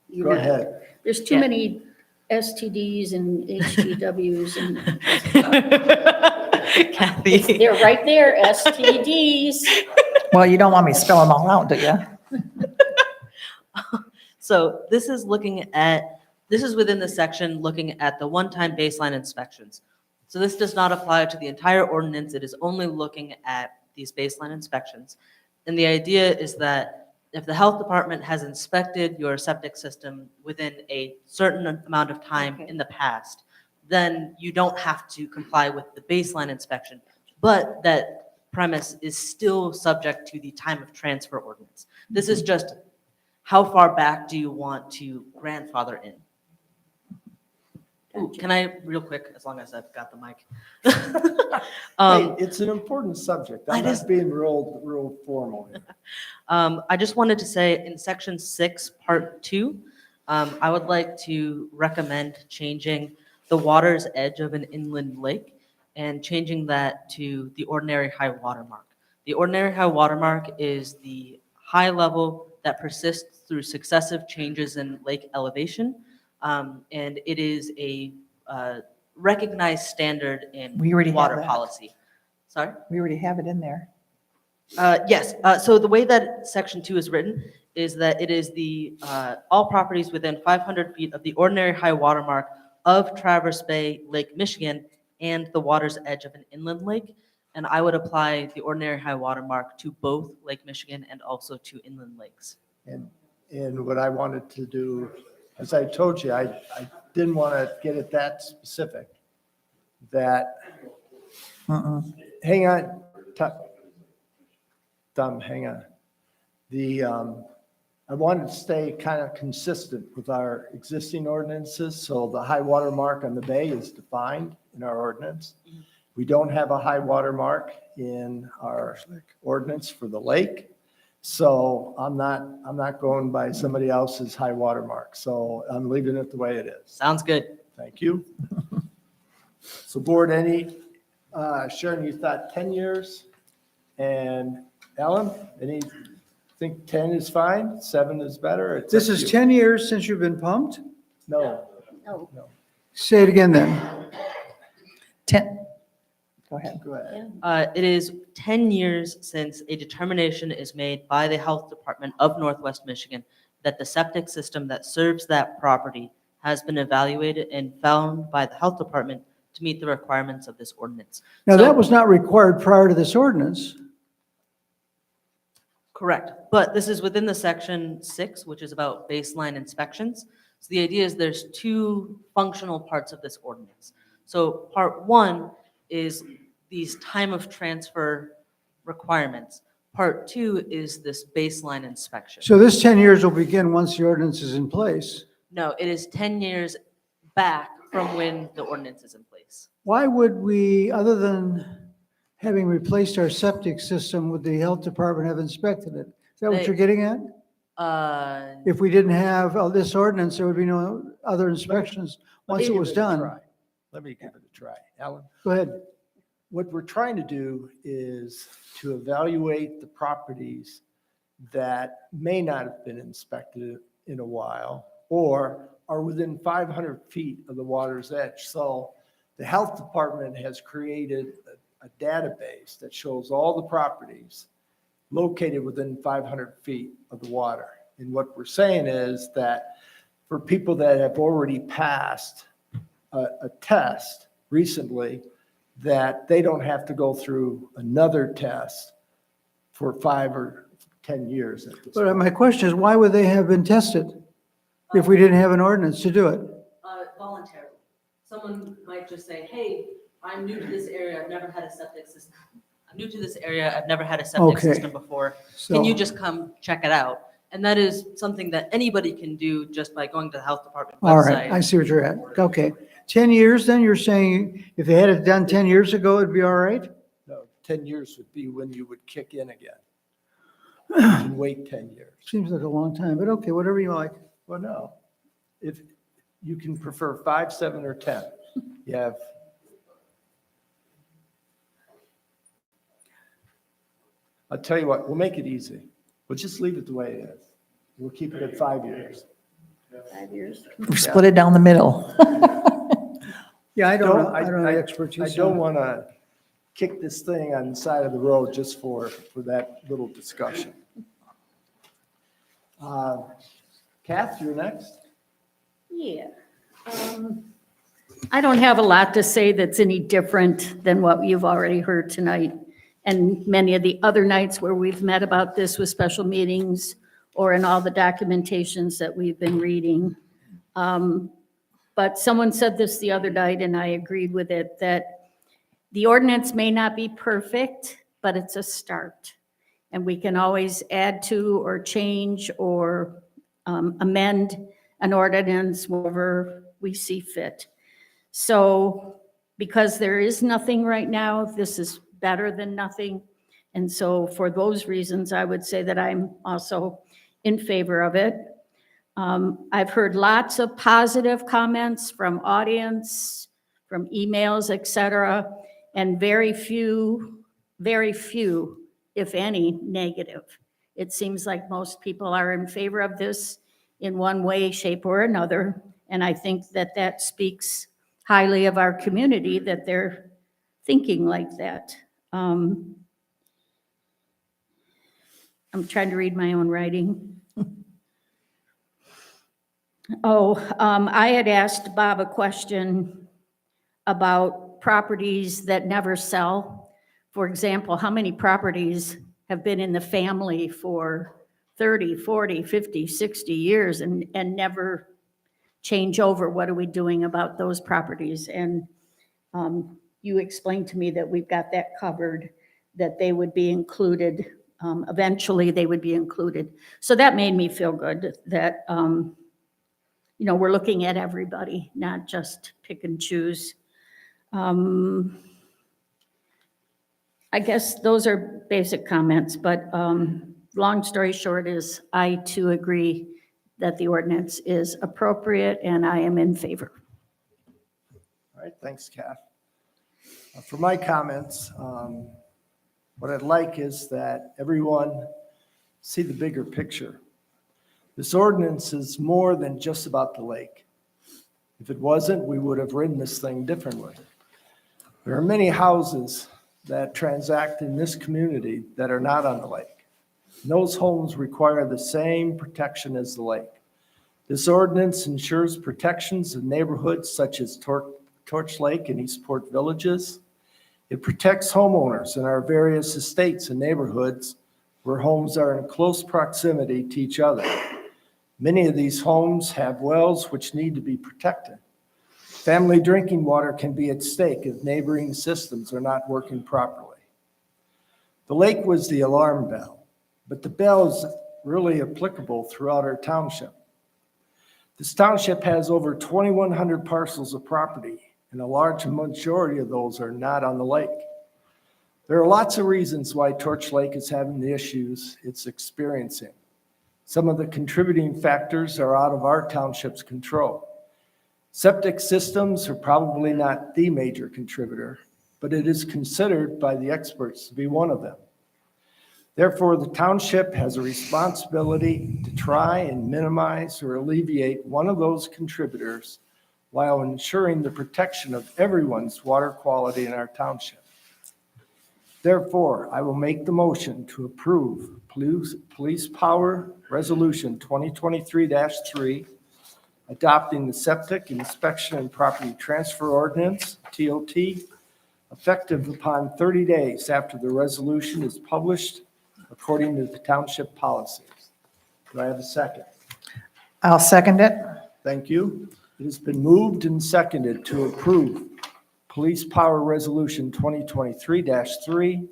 You're Go not- ahead. There's too many STDs and HGWs and Kathy. they're right there, STDs. Well, you don't want me to spell them all out, do you? So this is within the section looking at the one-time baseline inspections. So this does not apply to the entire ordinance. It is only looking at these baseline inspections. And the idea is that if the health department has inspected your septic system within a certain amount of time Okay. in the past, then you don't have to comply with the baseline inspection. But that premise is still subject to the time of transfer ordinance. This is just how far back do you want to grandfather in? Ooh, can I, real quick, as long as I've got the mic? Hey, it's an important subject. I'm I just- not being real formal here. I just wanted to say in section 6, part 2, I would like to recommend changing the water's edge of an inland lake and changing that to the ordinary high water mark. The ordinary high water mark is the high level that persists through successive changes in lake elevation. And it is a recognized standard in We already have water that. policy. Sorry? We already have it in there. Yes, so the way that section 2 is written is that it is the, all properties within 500 feet of the ordinary high water mark of Traverse Bay, Lake Michigan, and the water's edge of an inland lake. And I would apply the ordinary high water mark to both Lake Michigan and also to inland lakes. And what I wanted to do, as I told you, I didn't want to get it that specific. That, hang on, Tom, hang on. I wanted to stay kind of consistent with our existing ordinances, so the high water mark on the bay is defined in our ordinance. We don't have a high water mark in our ordinance for the lake. So I'm not going by somebody else's high water mark. So I'm leaving it the way it is. Sounds good. Thank you. So board, Sharon, you thought 10 years? And Ellen, think 10 is fine? 7 is better? It's This up is to you. 10 years since you've been pumped? No, No, Say it again then. 10, go ahead. go ahead. It is 10 years since a determination is made by the Health Department of Northwest Michigan that the septic system that serves that property has been evaluated and found by the Health Department to meet the requirements of this ordinance. Now, So- that was not required prior to this ordinance. Correct, but this is within the section 6, which is about baseline inspections. So the idea is there's two functional parts of this ordinance. So part one is these time of transfer requirements. Part two is this baseline inspection. So this 10 years will begin once the ordinance is in place. No, it is 10 years back from when the ordinance is in place. Why would we, other than having replaced our septic system, would the health department have inspected it? Is that what They- you're getting at? If we didn't have this ordinance, there would be no other inspections once it was done. Let me give it a try. Alan? Go ahead. What we're trying to do is to evaluate the properties that may not have been inspected in a while or are within 500 feet of the water's edge. So the health department has created a database that shows all the properties located within 500 feet of the water. And what we're saying is that for people that have already passed a test recently, that they don't have to go through another test for 5 or 10 years at this But point. my question is, why would they have been tested if we didn't have an ordinance to do it? Voluntarily. Someone might just say, hey, I'm new to this area, I've never had a septic system. I'm new to this area, I've never had a septic Okay. system before. Can you just come check it out? And that is something that anybody can do just by going to the health department All right, I website. see what you're at. Okay. 10 years then, you're saying if they had it done 10 years ago, it'd be all right? No, 10 years would be when you would kick in again. You can wait 10 years. Seems like a long time, but okay, whatever you like. Well, no. If you can prefer 5, 7, or 10, you have. I'll tell you what, we'll make it easy. We'll just leave it the way it is. We'll keep it at 5 years. 5 years. Split it down the middle. Yeah, I don't know, Don't- I don't have I expertise. don't on it. want to kick this thing on the side of the road just for that little discussion. Kath, you're next. Yeah. I don't have a lot to say that's any different than what you've already heard tonight and many of the other nights where we've met about this with special meetings or in all the documentations that we've been reading. But someone said this the other night, and I agreed with it, that the ordinance may not be perfect, but it's a start. And we can always add to or change or amend an ordinance wherever we see fit. So because there is nothing right now, this is better than nothing. And so for those reasons, I would say that I'm also in favor of it. I've heard lots of positive comments from audience, from emails, et cetera, and very few, if any, negative. It seems like most people are in favor of this in one way, shape, or another. And I think that that speaks highly of our community, that they're thinking like that. I'm trying to read my own writing. I had asked Bob a question about properties that never sell. For example, how many properties have been in the family for 30, 40, 50, 60 years and never change over? What are we doing about those properties? And you explained to me that we've got that covered, that they would be included. Eventually, they would be included. So that made me feel good that, we're looking at everybody, not just pick and choose. I guess those are basic comments, but long story short is I too agree that the ordinance is appropriate and I am in favor. All right, thanks, Kath. For my comments, what I'd like is that everyone see the bigger picture. This ordinance is more than just about the lake. If it wasn't, we would have written this thing differently. There are many houses that transact in this community that are not on the lake. And those homes require the same protection as the lake. This ordinance ensures protections in neighborhoods such as Torch Lake and Eastport Villages. It protects homeowners in our various estates and neighborhoods where homes are in close proximity to each other. Many of these homes have wells which need to be protected. Family drinking water can be at stake if neighboring systems are not working properly. The lake was the alarm bell, but the bell is really applicable throughout our township. This township has over 2,100 parcels of property, and a large majority of those are not on the lake. There are lots of reasons why Torch Lake is having the issues it's experiencing. Some of the contributing factors are out of our township's control. Septic systems are probably not the major contributor, but it is considered by the experts to be one of them. Therefore, the township has a responsibility to try and minimize or alleviate one of those contributors while ensuring the protection of everyone's water quality in our township. Therefore, I will make the motion to approve Police Power Resolution 2023-3, adopting the Septic Inspection and Property Transfer Ordinance, TOT, effective upon 30 days after the resolution is published according to the township policies. Do I have a second? I'll second it. Thank you. It has been moved and seconded to approve Police Power Resolution 2023-3,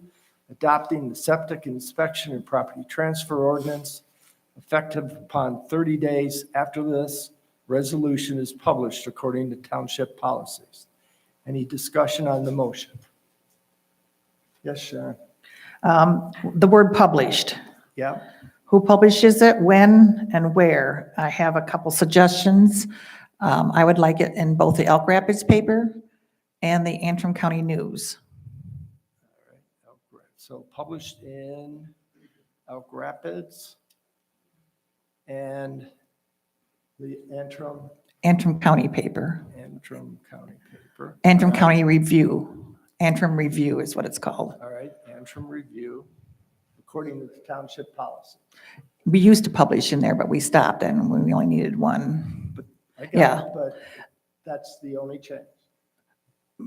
adopting the Septic Inspection and Property Transfer Ordinance, effective upon 30 days after this resolution is published according to township policies. Any discussion on the motion? Yes, Sharon? The word published. Yeah? Who publishes it, when, and where? I have a couple suggestions. I would like it in both the Elk Rapids paper and the Antrim County News. All right. So published in Elk Rapids and the Antrim County paper. Antrim County paper. Antrim All right. County Review. Antrim Review is what it's called. All right, Antrim Review, according to the township policy. We used to publish in there, but we stopped and we only needed one. I got Yeah. it, but that's the only change.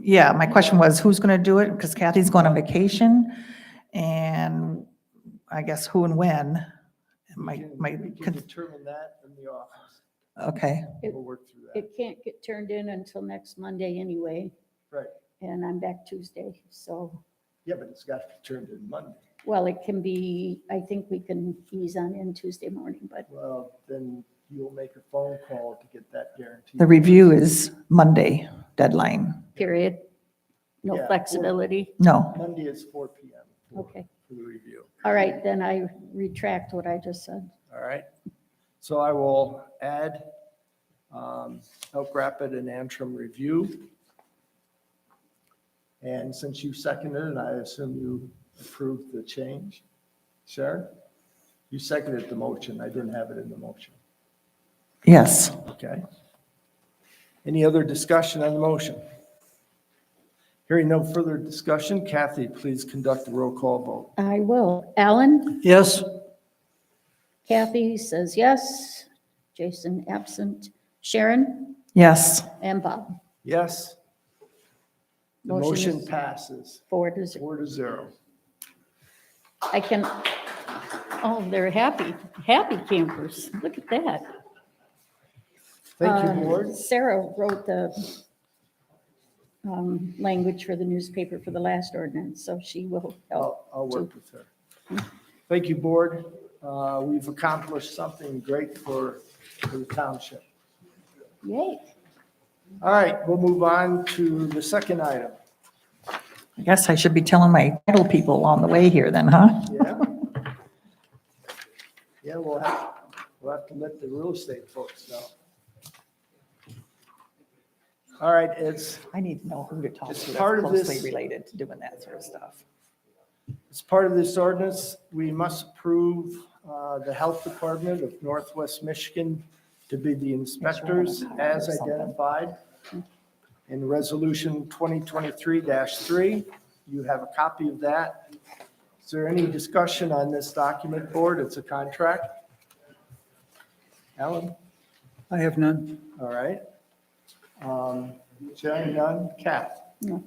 Yeah, my question was, who's going to do it? Because Kathy's going on vacation, and I guess who and when. We can determine that in the office. Okay, We'll work through that. It can't get turned in until next Monday anyway, Right. and I'm back Tuesday, so, Yeah, but it's got to be turned in Monday. well, it can be, I think we can ease on in Tuesday morning, but Well, then you'll make a phone call to get that guaranteed. the review is Monday deadline. period. No Yeah, flexibility. No, Monday is 4 PM. Okay. For the review. All right, then I retract what I just said. All right. So I will add Elk Rapid and Antrim Review. And since you seconded it, I assume you approved the change. Sharon? You seconded the motion. I didn't have it in the motion. yes. Okay. Any other discussion on the motion? Hearing no further discussion, Kathy, please conduct a roll call vote. I will. Alan? Yes, Kathy says yes. Jason absent. Sharon? Yes, And Bob? Yes? The Motion motion is- passes 4-0. 4-0. I can, oh, they're happy campers. Look at that. Thank you, board. Sarah wrote the language for the newspaper for the last ordinance, so she will help. I'll work with her. Thank you, board. We've accomplished something great for the township. Yay. All right, we'll move on to the second item. I guess I should be telling my title people along the way here then, huh? Yeah? Yeah, we'll have to let the real estate folks know. All right, it's I need to know who to talk It's to part that's of this- closely related to doing that sort of stuff. As part of this ordinance, we must approve the Health Department of Northwest Michigan to be the inspectors as identified in Resolution 2023-3. You have a copy of that. Is there any discussion on this document, board? It's a contract. Alan? I have none. All right. Sharon, none? Kath? No.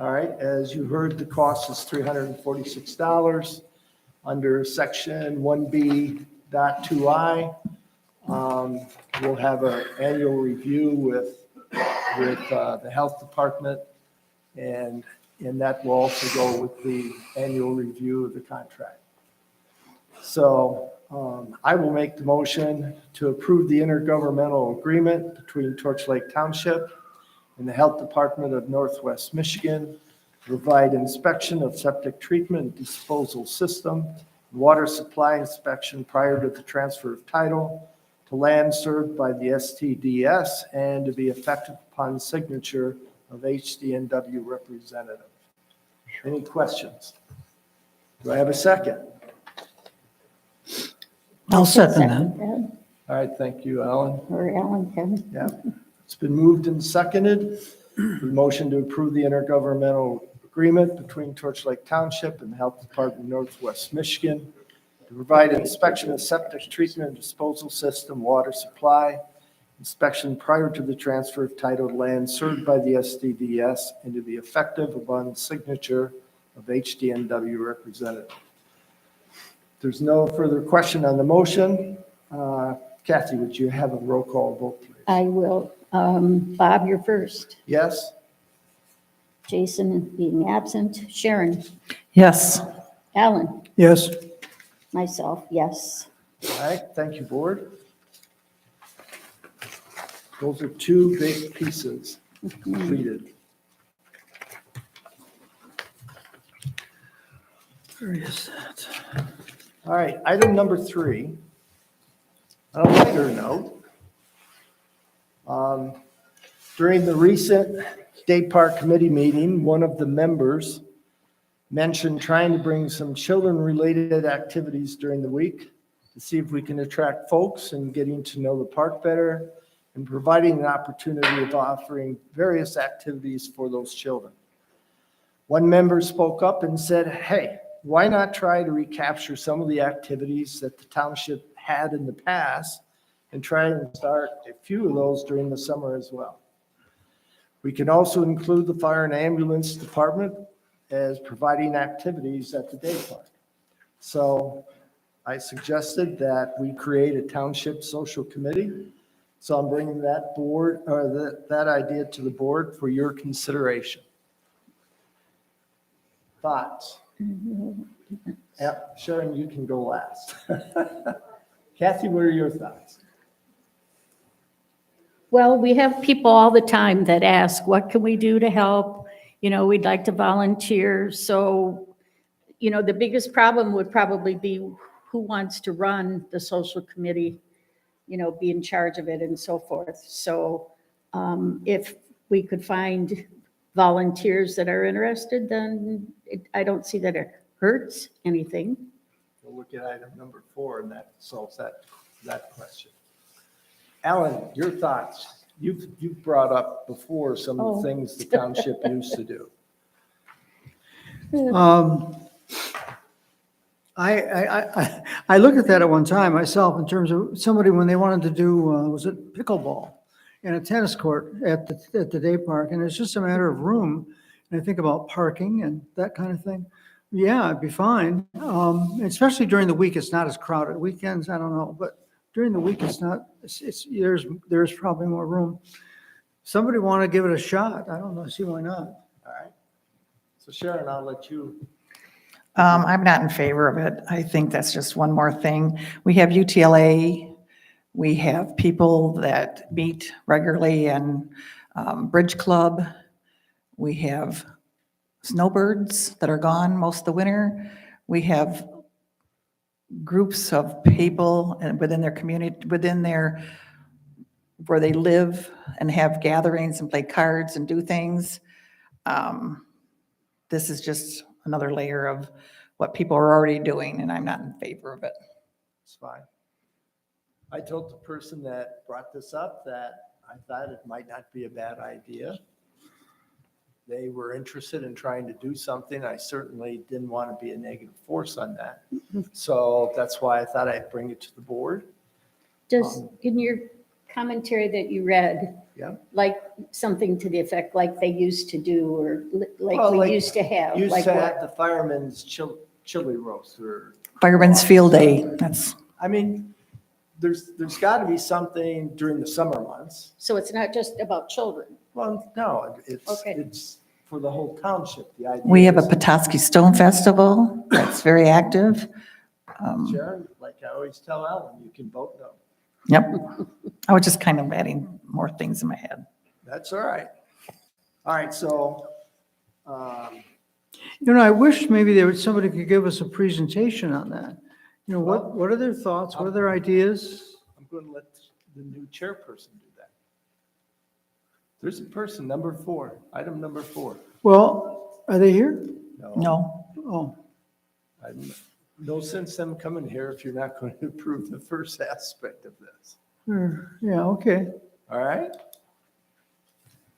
All right, as you heard, the cost is $346 under section 1B.2I. We'll have an annual review with the health department, and that will also go with the annual review of the contract. So I will make the motion to approve the intergovernmental agreement between Torch Lake Township and the Health Department of Northwest Michigan to provide inspection of septic treatment and disposal system, water supply inspection prior to the transfer of title to land served by the STDS and to be effective upon signature of HDNW representative. Any questions? Do I have a second? I'll second that. that. All right, thank you, Alan. Or Alan can. Yeah, it's been moved and seconded. The motion to approve the intergovernmental agreement between Torch Lake Township and the Health Department of Northwest Michigan to provide inspection of septic treatment and disposal system, water supply, inspection prior to the transfer of title to land served by the SDDS and to be effective upon signature of HDNW representative. There's no further question on the motion. Kathy, would you have a roll call vote, please? I will. Bob, you're first. Yes? Jason being absent. Sharon, Yes. Alan, Yes, myself, yes. All right, thank you, board. Those are two big pieces completed. where is that? All right, item number 3. On a lighter note, during the recent Day Park Committee meeting, one of the members mentioned trying to bring some children-related activities during the week to see if we can attract folks and getting to know the park better and providing an opportunity of offering various activities for those children. One member spoke up and said, hey, why not try to recapture some of the activities that the township had in the past and try and start a few of those during the summer as well. We can also include the fire and ambulance department as providing activities at the day park. So I suggested that we create a township social committee. So I'm bringing that board, or that idea to the board for your consideration. Thoughts? Yep, Sharon, you can go last. Kathy, what are your thoughts? Well, we have people all the time that ask, what can we do to help? You know, we'd like to volunteer. So, you know, the biggest problem would probably be who wants to run the social committee, you know, be in charge of it and so forth. So if we could find volunteers that are interested, then I don't see that it hurts anything. We'll look at item number 4 and that solves that question. Alan, your thoughts? You've brought up before some of the things the township used to do. I looked at that at one time myself in terms of somebody when they wanted to do, was it pickleball and a tennis court at the day park, and it's just a matter of room. And I think about parking and that kind of thing. Yeah, it'd be fine. Especially during the week, it's not as crowded. Weekends, I don't know, but during the week, it's not. There's probably more room. Somebody want to give it a shot? I don't know. See why not? All right. So Sharon, I'll let you. I'm not in favor of it. I think that's just one more thing. We have UTLA. We have people that meet regularly and Bridge Club. We have snowbirds that are gone most of the winter. We have groups of people within their community, where they live and have gatherings and play cards and do things. This is just another layer of what people are already doing, and I'm not in favor of it. It's fine. I told the person that brought this up that I thought it might not be a bad idea. They were interested in trying to do something. I certainly didn't want to be a negative force on that. So that's why I thought I'd bring it to the board. Just in your commentary that you read, Yeah. like something to the effect like they used to do, or like Well, we like used to have, You like said what? the fireman's chili roast or, Fireman's Field Day, that's, I mean, there's got to be something during the summer months. So it's not just about children. Well, no, Okay. it's for the whole township. The idea We have a is- Petoskey Stone Festival that's very active. Sharon, like I always tell Ellen, you can vote no. Yep. I was just kind of adding more things in my head. That's all right. All right, so, I wish maybe somebody could give us a presentation on that. What are their thoughts? What are their ideas? I'm going to let the new chairperson do that. There's a person, number 4, item number 4. Well, are they here? No. Oh, No sense them coming here if you're not going to approve the first aspect of this. yeah, okay. All right?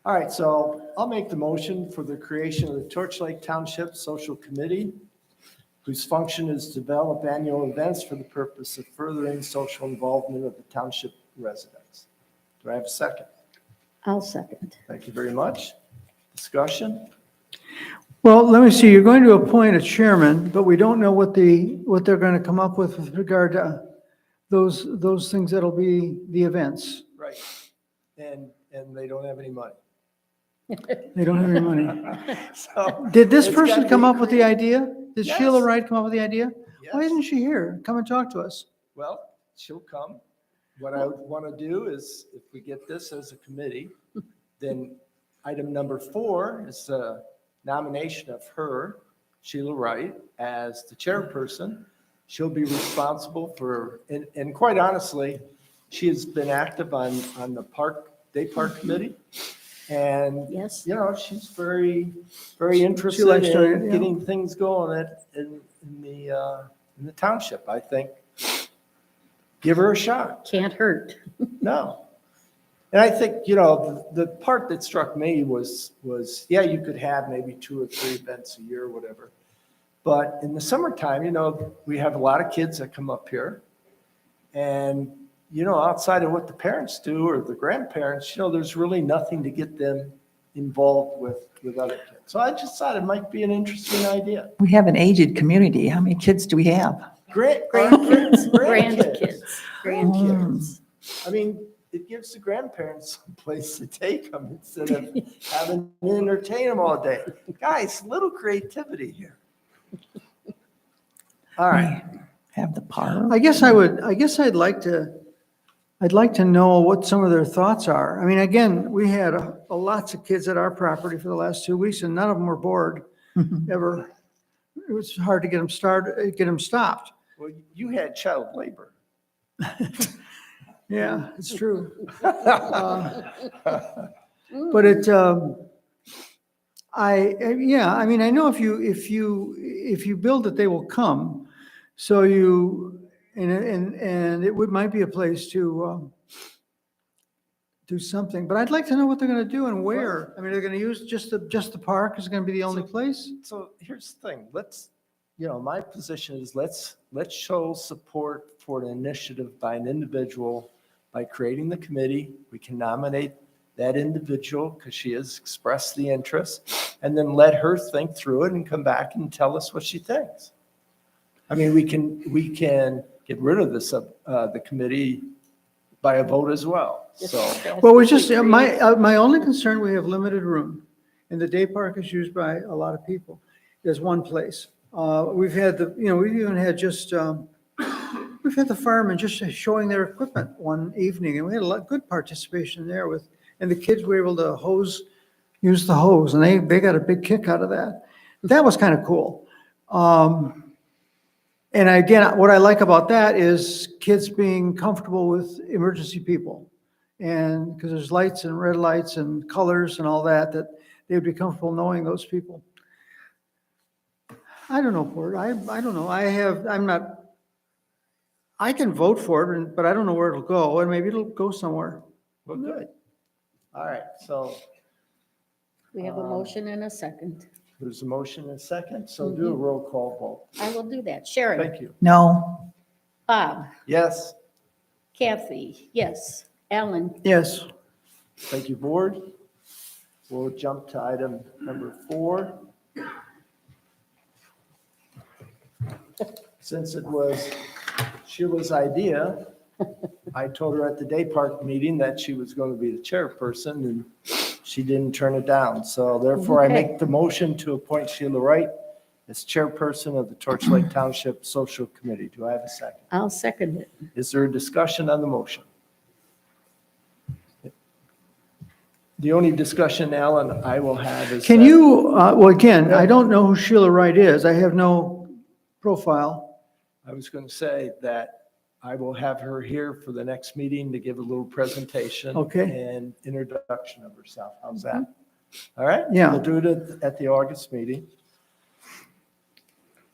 All right, so I'll make the motion for the creation of the Torch Lake Township Social Committee, whose function is to develop annual events for the purpose of furthering social involvement of the township residents. Do I have a second? I'll second. Thank you very much. Discussion? Well, let me see, you're going to appoint a chairman, but we don't know what they're going to come up with regard to those things that'll be the events. Right. And they don't have any money. They don't have any money. So, Did this It's person gotta come be up with the idea? Did Yes. Sheila Wright come up with the idea? Why yes. isn't she here? Come and talk to us. Well, she'll come. What I would want to do is, if we get this as a committee, then item number 4 is the nomination of her, Sheila Wright, as the chairperson. She'll be responsible for, and quite honestly, she has been active on the day park committee. And, Yes. she's very, very interested likes doing it, in yeah. getting things going in the township, I think. Give her a shot. Can't hurt. No. And I think, the part that struck me was, yeah, you could have maybe 2 or 3 events a year or whatever. But in the summertime, we have a lot of kids that come up here. And, outside of what the parents do or the grandparents, there's really nothing to get them involved with other kids. So I just thought it might be an interesting idea. We have an aged community. How many kids do we have? Grandkids. Grandkids. Grandkids. I mean, it gives the grandparents a place to take them instead of having to entertain them all day. Guys, a little creativity here. All right. We have the park. I guess I'd like to know what some of their thoughts are. I mean, again, we had lots of kids at our property for the last 2 weeks and none of them were bored ever. It was hard to get them stopped. Well, you had child labor. Yeah, it's true. But I mean, I know if you build it, they will come. So and it might be a place to do something, but I'd like to know what they're going to do and where. I mean, they're going to use just the park is going to be the only place? So here's the thing. My position is let's show support for an initiative by an individual by creating the committee. We can nominate that individual because she has expressed the interest, and then let her think through it and come back and tell us what she thinks. I mean, we can get rid of the committee by a vote as well. So, Well, we just, my only concern, we have limited room, and the day park is used by a lot of people. There's one place. We've had we've even had we've had the firemen just showing their equipment one evening, and we had a lot, good participation there and the kids were able to use the hose, and they got a big kick out of that. That was kind of cool. And again, what I like about that is kids being comfortable with emergency people. And because there's lights and red lights and colors and all that they would be comfortable knowing those people. I don't know, Port. I don't know. I can vote for it, but I don't know where it'll go, and maybe it'll go somewhere. well, good. All right, so We have a motion and a second. there's a motion and a second, so do a roll call vote. I will do that. Sharon? Thank you. No. Bob? Yes, Kathy? Yes. Alan? Yes. thank you, board. We'll jump to item number 4. Since it was Sheila's idea, I told her at the day park meeting that she was going to be the chairperson, and she didn't turn it down. So therefore, I Okay. make the motion to appoint Sheila Wright as chairperson of the Torch Lake Township Social Committee. Do I have a second? I'll second it. Is there a discussion on the motion? The only discussion, Alan, I will have is. Can that- you, well, again, I don't know who Sheila Wright is. I have no profile. I was going to say that I will have her here for the next meeting to give a little presentation. Okay. And introduction of herself. How's that? All right? Yeah. We'll do it at the August meeting.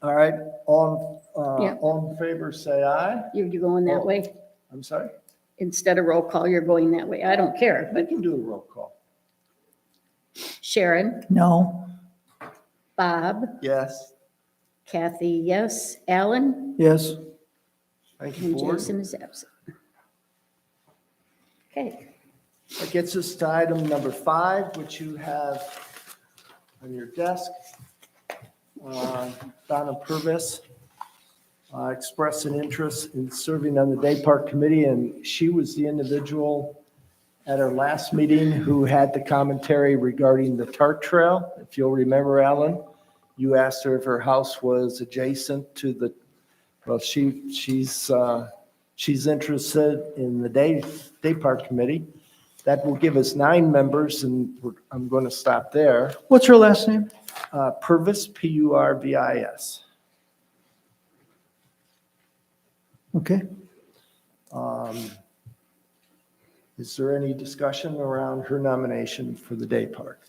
All right, Yeah. all in favor, say aye. You're going that way? I'm sorry? Instead of roll call, you're going that way. I don't care, We but can do a roll call. Sharon, No. Bob, Yes. Kathy, yes. Alan? Yes. Thank you, And board. Jason is absent. Okay, That gets us to item number 5, which you have on your desk. Donna Purvis expressed an interest in serving on the Day Park Committee, and she was the individual at our last meeting who had the commentary regarding the Tart Trail. If you'll remember, Alan, you asked her if her house was adjacent to the, well, she's interested in the Day Park Committee. That will give us 9 members, and I'm going to stop there. What's her last name? Purvis, Purvis. Okay. Is there any discussion around her nomination for the day park?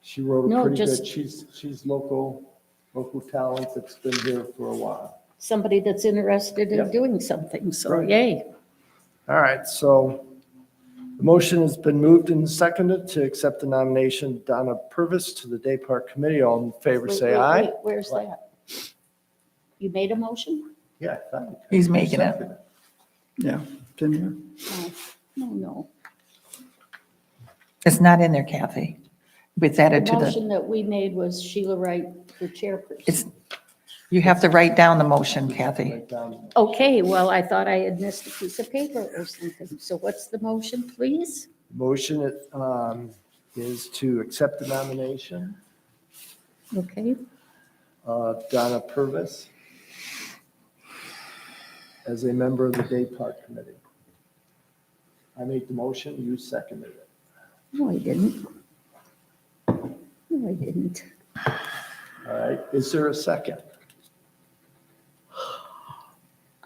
She wrote a No, pretty just- good, she's local talent that's been here for a while. somebody that's interested in Yep. doing something, so Right. yay. All right, so the motion has been moved and seconded to accept the nomination of Donna Purvis to the Day Park Committee. All in favor, Wait, say wait, aye. wait, where's that? You made a motion? Yeah, I thought you- He's making it. Seconded. Yeah, it's in here. No. It's not in there, Kathy. It's added The to the, motion that we made was Sheila Wright for chairperson. it's, you have to write down the motion, Kathy. Write down. Okay, well, I thought I had missed a piece of paper or something. So what's the motion, please? Motion is to accept the nomination Okay, of Donna Purvis as a member of the Day Park Committee. I made the motion, you seconded it. no, I didn't. No, I didn't. All right, is there a second?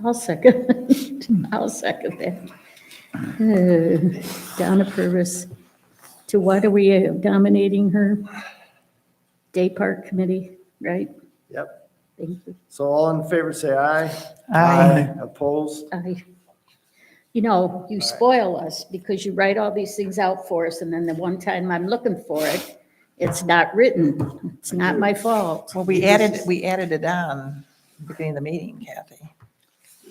I'll second. I'll second that. Donna Purvis. To what are we nominating her? Day Park Committee, right? Yep. Thank you. So all in favor, say aye. Aye. Opposed? You know, you spoil us because you write all these things out for us, and then the one time I'm looking for it, it's not written. It's not my fault. Well, we added it on the beginning of the meeting, Kathy.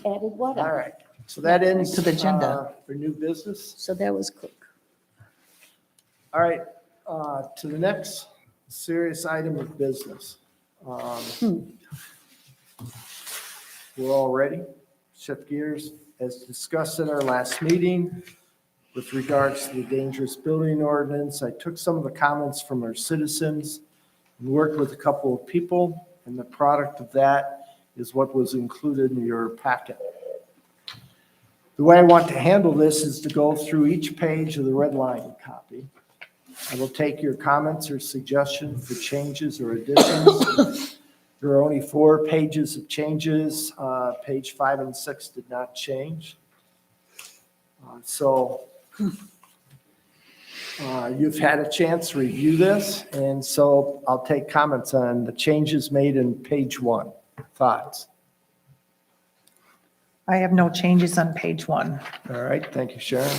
Added what All up? right, so that ends. To the agenda. For new business. So that was quick. All right, to the next serious item of business. We're all ready? Shift gears. As discussed at our last meeting, with regards to the dangerous building ordinance, I took some of the comments from our citizens and worked with a couple of people, and the product of that is what was included in your packet. The way I want to handle this is to go through each page of the red line copy. I will take your comments or suggestions for changes or additions. There are only 4 pages of changes. Page 5 and 6 did not change. So you've had a chance to review this, and so I'll take comments on the changes made in page 1. Thoughts? I have no changes on page 1. All right, thank you, Sharon.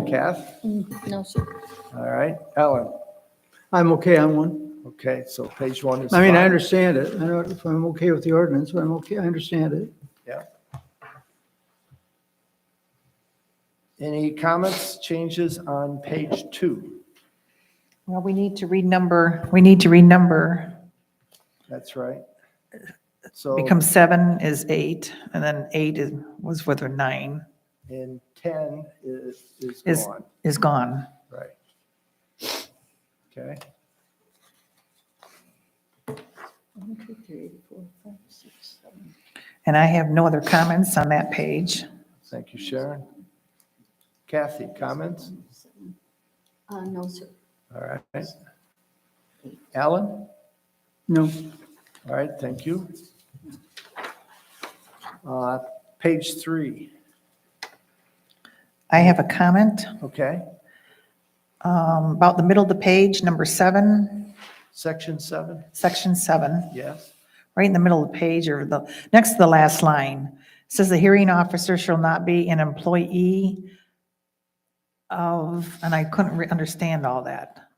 Kath? No, sir. All right, Ellen? I'm okay on one. Okay, so page 1 is I mean, I fine. understand it. I don't know if I'm okay with the ordinance, but I'm okay, I understand it. Yeah. Any comments, changes on page 2? Well, we need to renumber, So, becomes 7 is 8, and then 8 was with a 9, and 10 is is, gone, is gone. right? Okay, 1, 2, 3, 4, 5, 6, 7. And I have no other comments on that page. thank you, Sharon. Kathy, comments? No, sir. All right. Alan? No, All right, thank you. Page 3, I have a comment okay, about the middle of the page, number 7, section 7, section 7. yes? Right in the middle of the page, or the, next to the last line, says the hearing officer shall not be an employee of, and I couldn't understand all that.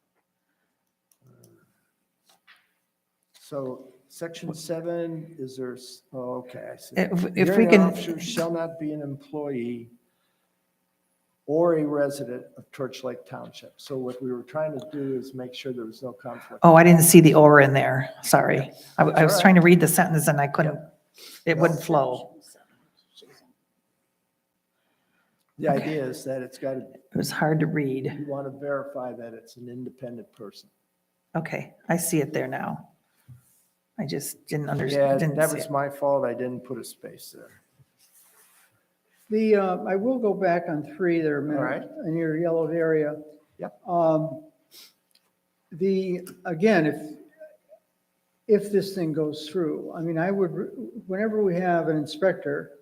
So section 7, is there, oh, okay, I see. If we Hearing can, officer shall not be an employee or a resident of Torch Lake Township. So what we were trying to do is make sure there was no conflict. oh, I didn't see the or in there, sorry. I was all right. trying to read the sentence and I couldn't, it No. wouldn't flow. The idea is that it's got to, It was hard to read. you want to verify that it's an independent person. Okay, I see it there now. I just didn't Yeah, understand, didn't that see was it. my fault. I didn't put a space there. I will go back on 3 there a minute. All right. In your yellowed area. Yep. Again, if this thing goes through, I mean, I would, whenever we have an inspector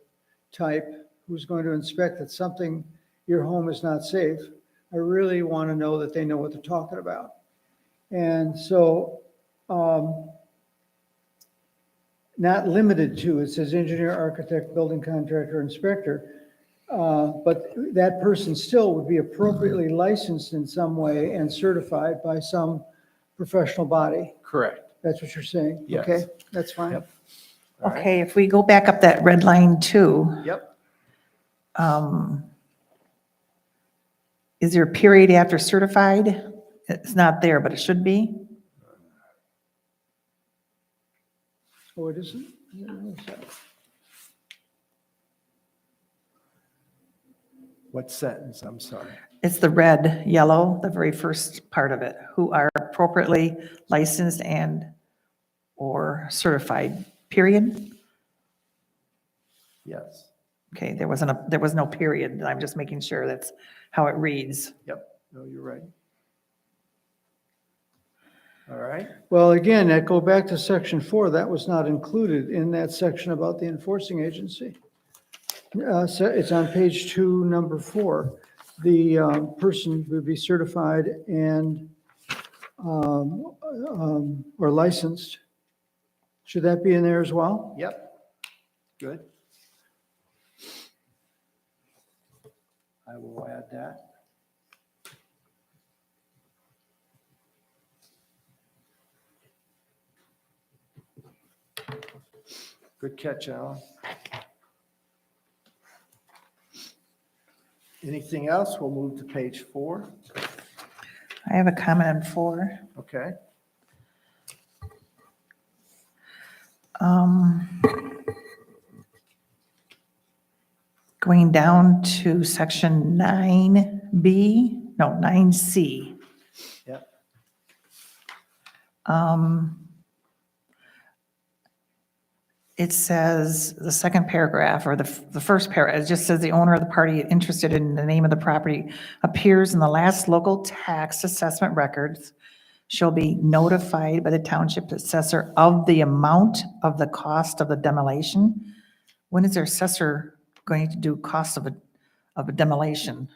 type who's going to inspect that something, your home is not safe, I really want to know that they know what they're talking about. And so, not limited to, it says engineer, architect, building contractor, inspector, but that person still would be appropriately licensed in some way and certified by some professional body. Correct. That's what you're saying? Yes. Okay, that's fine. Yep. All right. Okay, if we go back up that red line too, Yep. is there a period after certified? It's not there, but it should be. Oh, it isn't? I didn't notice that. What sentence? I'm sorry. It's the red, yellow, the very first part of it, who are appropriately licensed and or certified, period. Yes. Okay, there was no period. I'm just making sure that's how it reads. Yep. No, you're right. All right. Well, again, that go back to section 4, that was not included in that section about the enforcing agency. So it's on page 2, number 4. The person would be certified and, or licensed. Should that be in there as well? Yep. Good. I will add that. Good catch, Alan. Anything else? We'll move to page 4. I have a comment on 4. Okay. Going down to section 9B, no, 9C. Yep. It says, the second paragraph, or the first paragraph, it just says the owner of the party interested in the name of the property appears in the last local tax assessment records shall be notified by the township assessor of the amount of the cost of the demolition. When is their assessor going to do cost of a demolition?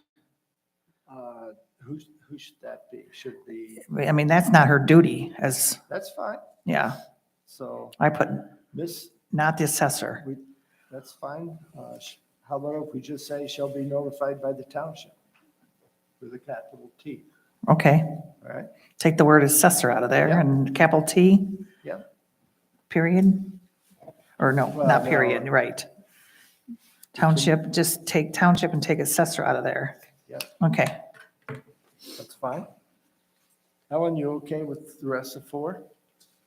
Who should that be? Should be, I mean, that's not her duty as, that's fine. yeah, So I put Miss, not the assessor. that's fine. How about if we just say shall be notified by the township with a capital T? Okay, All right? take the word assessor out of there Yeah. and capital T, Yep. period? Or no, Well, not no. period, right. Township, just take township and take assessor out of there. Yep. Okay, That's fine. Ellen, you okay with the rest of 4?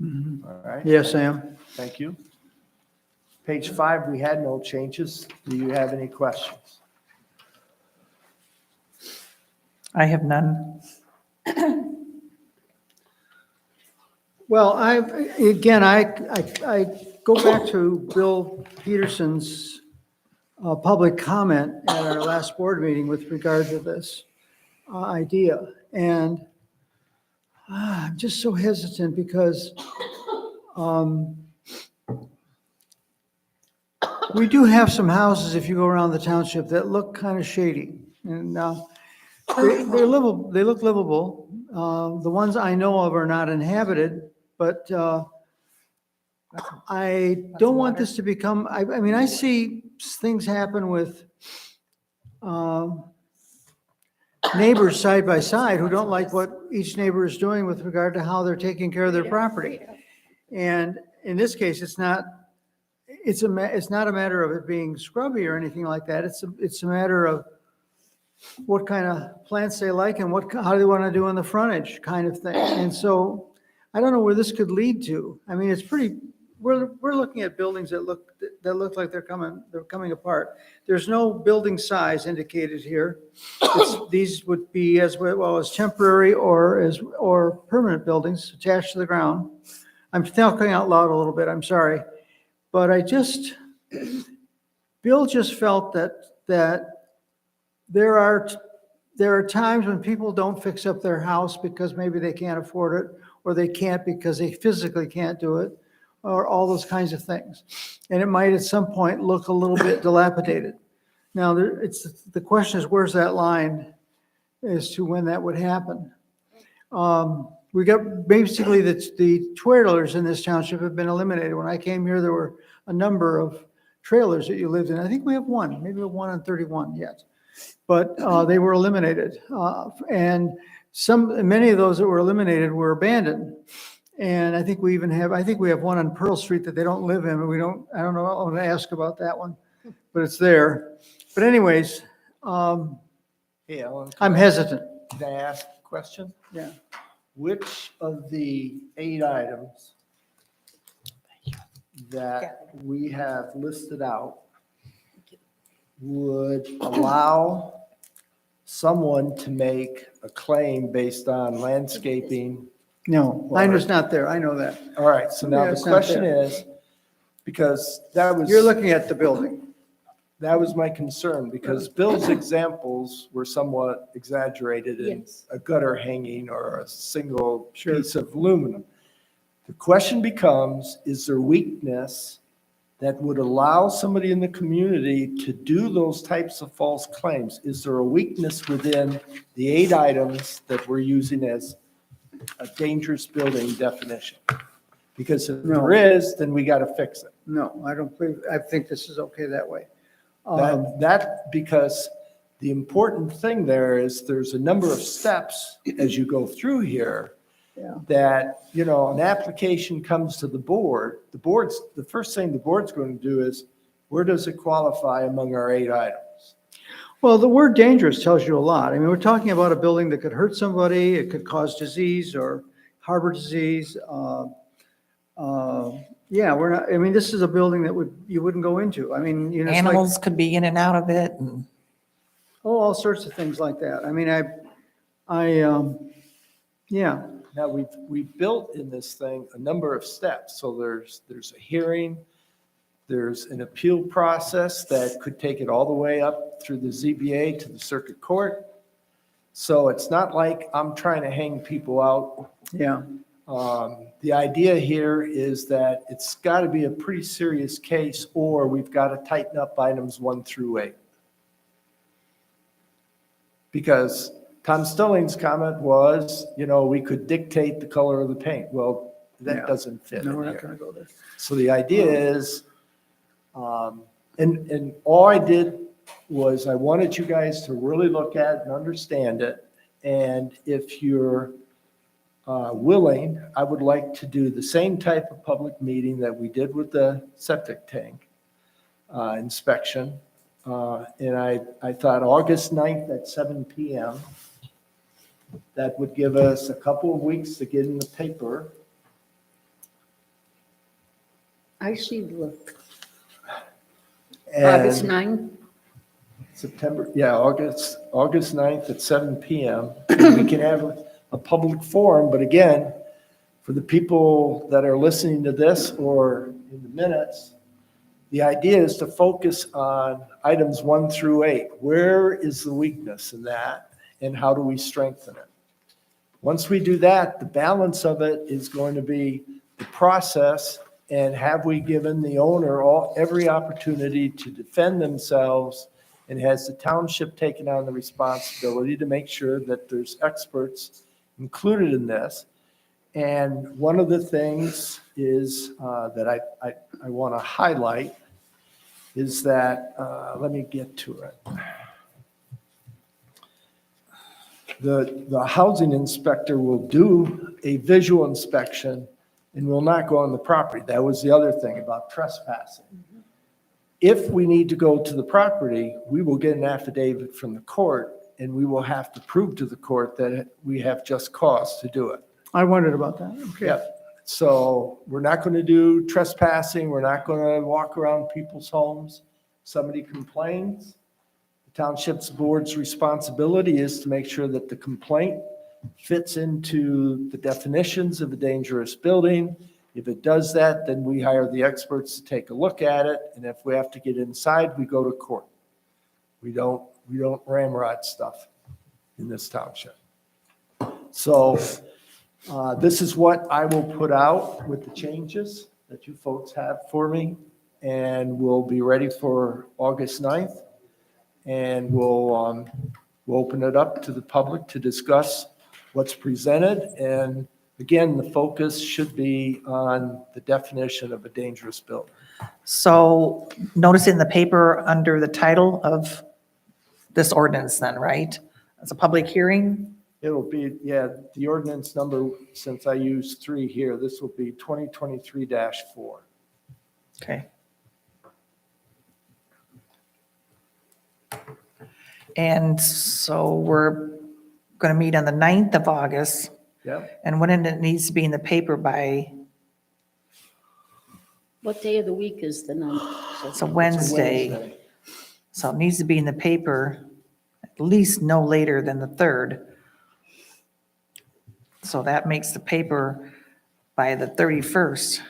All right. Yes, I am. Thank you. Page 5, we had no changes. Do you have any questions? I have none. Well, I go back to Bill Peterson's public comment at our last board meeting with regard to this idea. And I'm just so hesitant because we do have some houses, if you go around the township, that look kind of shady. And they're livable, they look livable. The ones I know of are not inhabited, but I don't want this to become, I mean, I see things happen with neighbors side by side who don't like what each neighbor is doing with regard to how they're taking care of their property. And in this case, it's not a matter of it being scrubby or anything like that. It's a matter of what kind of plants they like and how they want to do on the frontage kind of thing. And so I don't know where this could lead to. I mean, we're looking at buildings that look like they're coming apart. There's no building size indicated here. These would be as well as temporary or permanent buildings attached to the ground. I'm talking out loud a little bit, I'm sorry. But Bill just felt that there are times when people don't fix up their house because maybe they can't afford it, or they can't because they physically can't do it, or all those kinds of things. And it might at some point look a little bit dilapidated. Now, the question is, where's that line as to when that would happen? We got basically the trailers in this township have been eliminated. When I came here, there were a number of trailers that you lived in. I think we have one, maybe we have one on 31 yet. But they were eliminated. And many of those that were eliminated were abandoned. And I think we have one on Pearl Street that they don't live in, and I don't know, I want to ask about that one, but it's there. But anyways, Hey, Ellen, I'm hesitant. can I ask a question? Yeah. Which of the 8 items that we have listed out would allow someone to make a claim based on landscaping? No, line is not there. I know that. All right, so now Yeah, the it's not question there. is, because that was. You're looking at the building. That was my concern, because Bill's examples were somewhat exaggerated in Yes. a gutter hanging or a single Sure. piece of aluminum. The question becomes, is there weakness that would allow somebody in the community to do those types of false claims? Is there a weakness within the 8 items that we're using as a dangerous building definition? Because if No. there is, then we got to fix it. No, I think this is okay that way. Because the important thing there is there's a number of steps as you go through here. Yeah. That, an application comes to the first thing the board's going to do is, where does it qualify among our 8 items? Well, the word dangerous tells you a lot. I mean, we're talking about a building that could hurt somebody, it could cause disease or harbor disease. This is a building that you wouldn't go into. I mean, it's like, Animals could be in and out of it. And all sorts of things like that. I mean, yeah. Now, we've built in this thing a number of steps. So there's a hearing, there's an appeal process that could take it all the way up through the ZBA to the circuit court. So it's not like I'm trying to hang people out. Yeah. The idea here is that it's got to be a pretty serious case, or we've got to tighten up items 1 through 8. Because Tom Stilling's comment was, we could dictate the color of the paint. Well, that Yeah. doesn't fit No, in we're not here. going to go there. So the idea is, and all I did was I wanted you guys to really look at it and understand it. And if you're willing, I would like to do the same type of public meeting that we did with the septic tank inspection. And I thought August 9th at 7 PM. That would give us a couple of weeks to get in the paper. I see, look. August And 9? September, yeah, August 9th at 7 PM. And we can have a public forum, but again, for the people that are listening to this or in the minutes, the idea is to focus on items 1 through 8. Where is the weakness in that, and how do we strengthen it? Once we do that, the balance of it is going to be the process, and have we given the owner every opportunity to defend themselves, and has the township taken on the responsibility to make sure that there's experts included in this? And one of the things is that I want to highlight is that, let me get to it. The housing inspector will do a visual inspection and will not go on the property. That was the other thing about trespassing. If we need to go to the property, we will get an affidavit from the court, and we will have to prove to the court that we have just cause to do it. I wondered about that. Okay. Yep. So we're not going to do trespassing. We're not going to walk around people's homes. Somebody complains. The township's board's responsibility is to make sure that the complaint fits into the definitions of a dangerous building. If it does that, then we hire the experts to take a look at it. And if we have to get inside, we go to court. We don't ramrod stuff in this township. So this is what I will put out with the changes that you folks have for me, and we'll be ready for August 9th. And we'll open it up to the public to discuss what's presented. And again, the focus should be on the definition of a dangerous building. So notice in the paper under the title of this ordinance then, right? It's a public hearing? It'll be, yeah, the ordinance number, since I used 3 here, this will be 2023-4. Okay. And so we're going to meet on the 9th of August, Yep. and when it needs to be in the paper by, What day of the week is the 9th? it's a It's a Wednesday. So it needs to be in the paper at least no later than the 3rd. So that makes the paper by the 31st.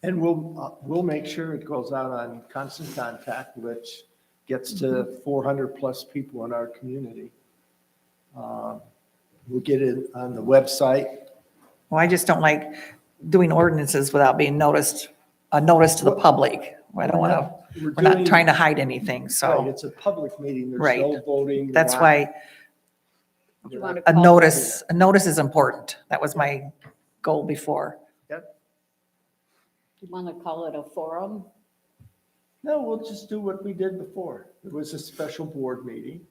And we'll make sure it goes out on Constant Contact, which gets to 400 plus people in our community. We'll get it on the website. Well, I just don't like doing ordinances without being noticed, a notice to the public. I don't want to, we're not trying to hide anything, Right, so it's a public meeting, there's Right. no voting. that's You're why You want to a call notice is important. That was my goal before. Yep. You want to call it a forum? No, we'll just do what we did before. It was a special board meeting.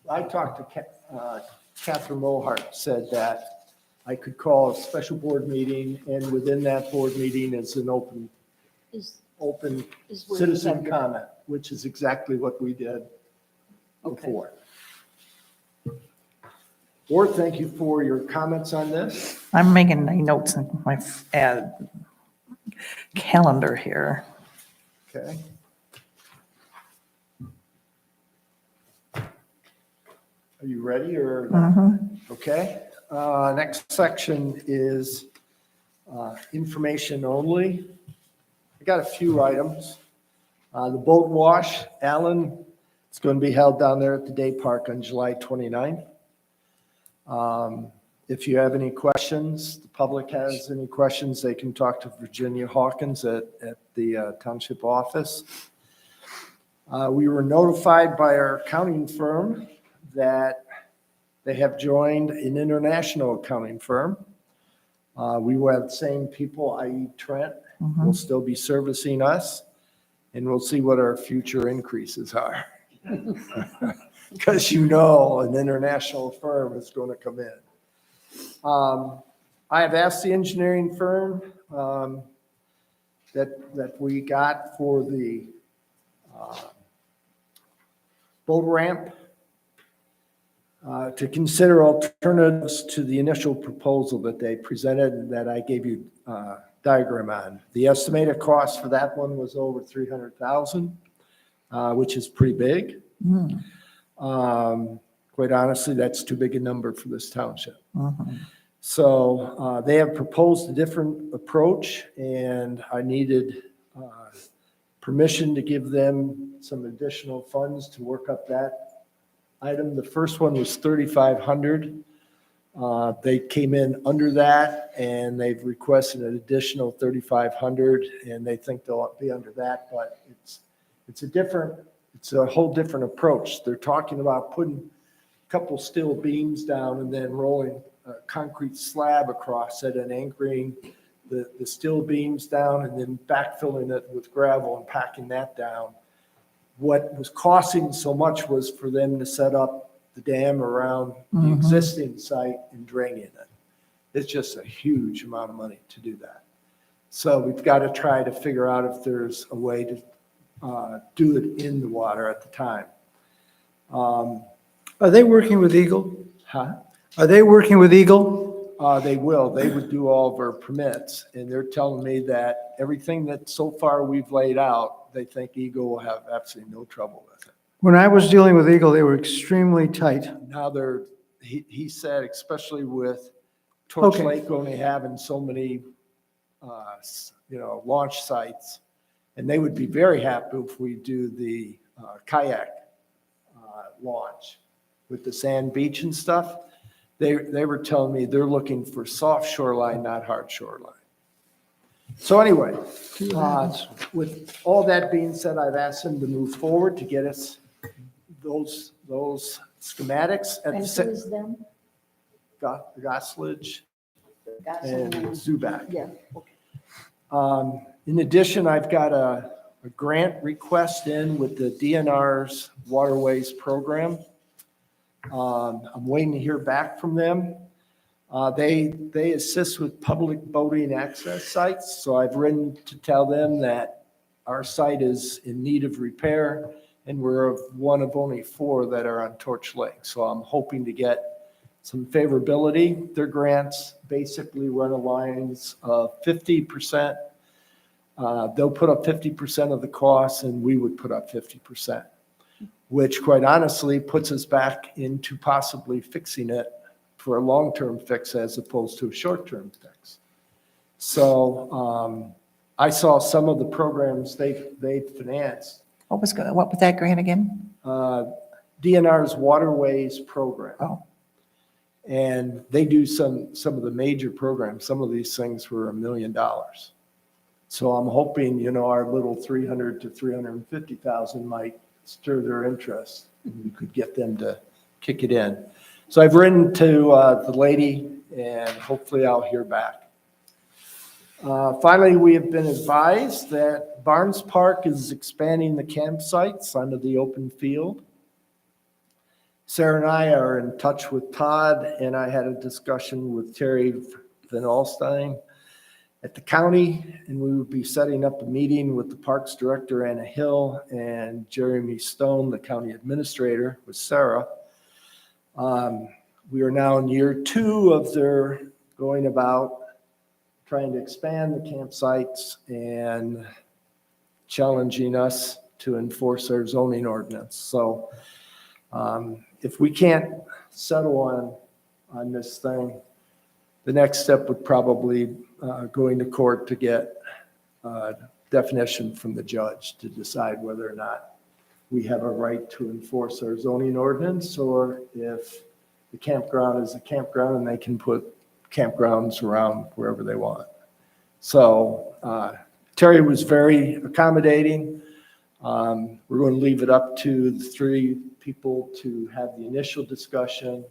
I talked to Catherine Mohart, said that I could call a special board meeting, and within that board meeting is an open Is where you citizen have your- comment, which is exactly what we did Okay. before. Board, thank you for your comments on this. I'm making my notes in my calendar here. Okay. Are you ready or? Okay. Next section is information only. I got a few items. The boat wash, Alan, it's going to be held down there at the Day Park on July 29th. If you have any questions, the public has any questions, they can talk to Virginia Hawkins at the township office. We were notified by our accounting firm that they have joined an international accounting firm. We will have the same people, i.e. Trent, will still be servicing us, and we'll see what our future increases are. Because an international firm is going to come in. I have asked the engineering firm that we got for the boat ramp to consider alternatives to the initial proposal that they presented and that I gave you a diagram on. The estimated cost for that one was over $300,000, which is pretty big. Quite honestly, that's too big a number for this township. So they have proposed a different approach, and I needed permission to give them some additional funds to work up that item. The first one was $3,500. They came in under that, and they've requested an additional $3,500, and they think they'll be under that, but it's a whole different approach. They're talking about putting a couple steel beams down and then rolling a concrete slab across it and anchoring the steel beams down and then backfilling it with gravel and packing that down. What was costing so much was for them to set up the dam around the existing site and draining it. It's just a huge amount of money to do that. So we've got to try to figure out if there's a way to do it in the water at the time. Are they working with Eagle? Huh? Are they working with Eagle? They will. They would do all of our permits, and they're telling me that everything that so far we've laid out, they think Eagle will have absolutely no trouble with it. When I was dealing with Eagle, they were extremely tight. Now he said, especially with Torch Okay. Lake only having so many, launch sites, and they would be very happy if we do the kayak launch with the sand beach and stuff. They were telling me they're looking for soft shoreline, not hard shoreline. So anyway, with all that being said, I've asked them to move forward to get us those schematics at And the who is them? Gosledge Got and some- Zubac. Yeah, okay. In addition, I've got a grant request in with the DNR's Waterways Program. I'm waiting to hear back from them. They assist with public boating access sites, so I've written to tell them that our site is in need of repair, and we're one of only 4 that are on Torch Lake. So I'm hoping to get some favorability. Their grants basically run a lines of 50%. They'll put up 50% of the costs, and we would put up 50%, which quite honestly puts us back into possibly fixing it for a long-term fix as opposed to a short-term fix. So I saw some of the programs they financed. What was that grant again? DNR's Waterways Program. Oh. And they do some of the major programs. Some of these things were $1 million. So I'm hoping, our little 300 to 350,000 might stir their interest, and we could get them to kick it in. So I've written to the lady, and hopefully I'll hear back. Finally, we have been advised that Barnes Park is expanding the campsites onto the open field. Sarah and I are in touch with Todd, and I had a discussion with Terry Van Alstyne at the county, and we would be setting up a meeting with the Parks Director, Anna Hill, and Jeremy Stone, the county administrator, with Sarah. We are now in year 2 of their going about trying to expand the campsites and challenging us to enforce our zoning ordinance. So if we can't settle on this thing, the next step would probably going to court to get a definition from the judge to decide whether or not we have a right to enforce our zoning ordinance, or if the campground is a campground and they can put campgrounds around wherever they want. So Terry was very accommodating. We're going to leave it up to the 3 people to have the initial discussion.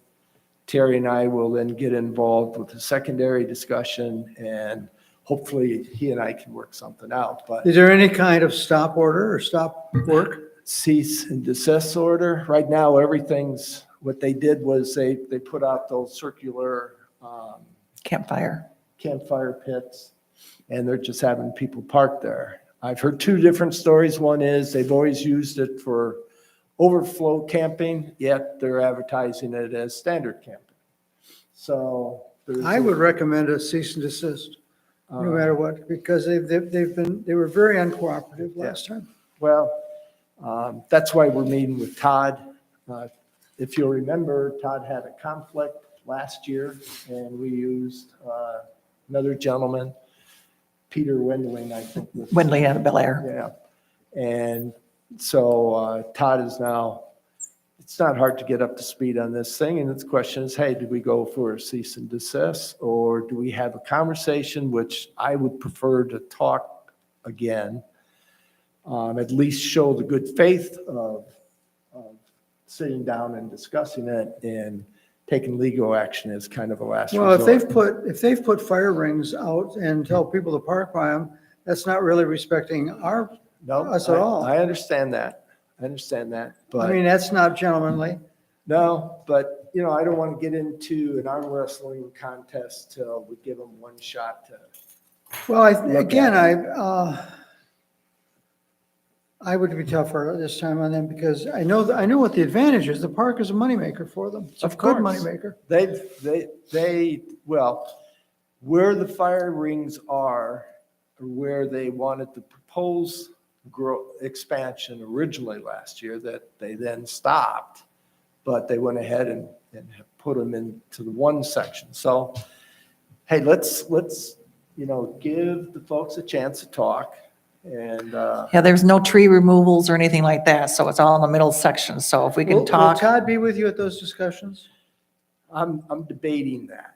Terry and I will then get involved with the secondary discussion, and hopefully he and I can work something out. But Is there any kind of stop order or stop work? cease and desist order. Right now, what they did was they put out those circular Campfire. campfire pits, and they're just having people park there. I've heard 2 different stories. One is they've always used it for overflow camping, yet they're advertising it as standard camping. So. there's I would recommend a cease and desist, no matter what, because they were very uncooperative last time. Well, that's why we're meeting with Todd. If you'll remember, Todd had a conflict last year, and we used another gentleman, Peter Wendling, I think. was- Windley out of Bel Air. Yeah. And so Todd is now, it's not hard to get up to speed on this thing. And the question is, hey, do we go for a cease and desist, or do we have a conversation, which I would prefer to talk again, at least show the good faith of sitting down and discussing it and taking legal action as kind of a last Well, resort. if they've put fire rings out and tell people to park by them, that's not really respecting No, us at all. I understand that. I understand that, I but mean, that's not gentlemanly. no, but I don't want to get into an arm wrestling contest till we give them one shot to. Well, Look at I would be tougher this time on them because I know what the advantage is. The park is a moneymaker for them. It's a Of good course. moneymaker. Well, where the fire rings are, or where they wanted to propose expansion originally last year, that they then stopped, but they went ahead and put them into the one section. So, hey, let's give the folks a chance to talk. And Yeah, there's no tree removals or anything like that, so it's all in the middle section. So if we can Will talk, Todd be with you at those discussions? I'm debating that.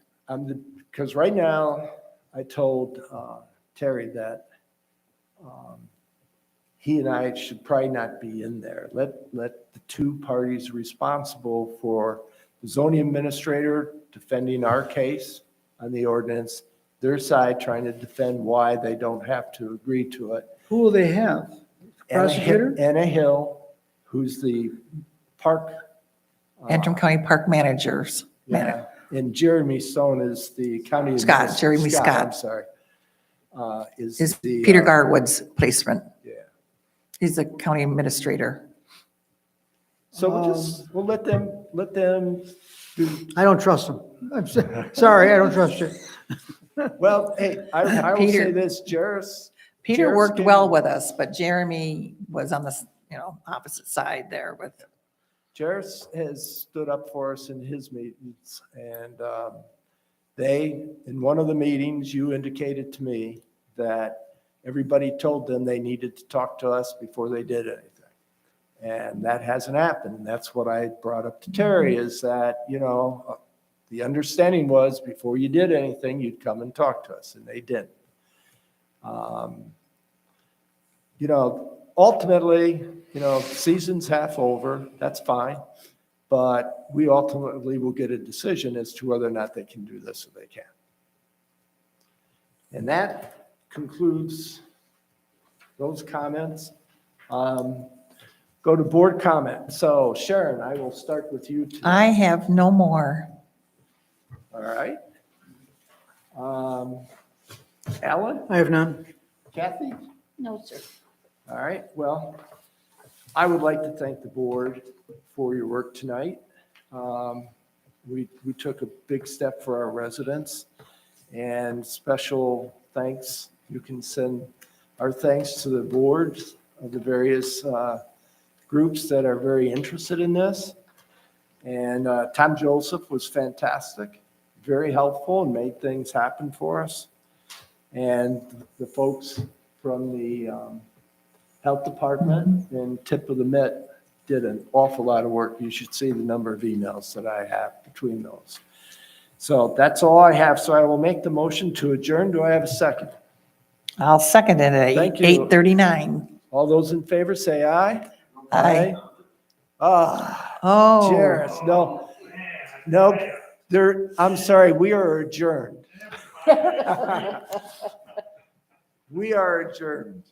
Because right now, I told Terry that he and I should probably not be in there. Let the two parties responsible for the zoning administrator defending our case on the ordinance, their side trying to defend why they don't have to agree to it. Who will they have? Prosecutor? Anna Hill, who's the park. Antrim County Park Managers. Yeah, and Jeremy Stone is the county. Jeremy Scott. I'm sorry. Is the, Peter Garwood's placement. Yeah. He's the county administrator. So we'll let them do, I don't trust them. Sorry, I don't trust you. well, hey, I will Peter. say this, Jairus. Peter Jairus worked can- well with us, but Jeremy was on the, opposite side there with, Jairus has stood up for us in his meetings, and in one of the meetings, you indicated to me that everybody told them they needed to talk to us before they did anything. And that hasn't happened. And that's what I brought up to Terry, is that, the understanding was before you did anything, you'd come and talk to us, and they didn't. Ultimately, season's half over, that's fine. But we ultimately will get a decision as to whether or not they can do this or they can't. And that concludes those comments. Go to board comment. So Sharon, I will start with you today. I have no more. All right. Alan, I have none. Kathy? No, sir. All right, well, I would like to thank the board for your work tonight. We took a big step for our residents, and special thanks. You can send our thanks to the boards of the various groups that are very interested in this. And Tom Joseph was fantastic, very helpful, and made things happen for us. And the folks from the health department and tip of the mitt did an awful lot of work. You should see the number of emails that I have between those. So that's all I have. So I will make the motion to adjourn. Do I have a second? I'll second it at Thank you. 8:39. All those in favor say aye. Aye. Ah, Jairus, no, I'm sorry, we are adjourned. We are adjourned.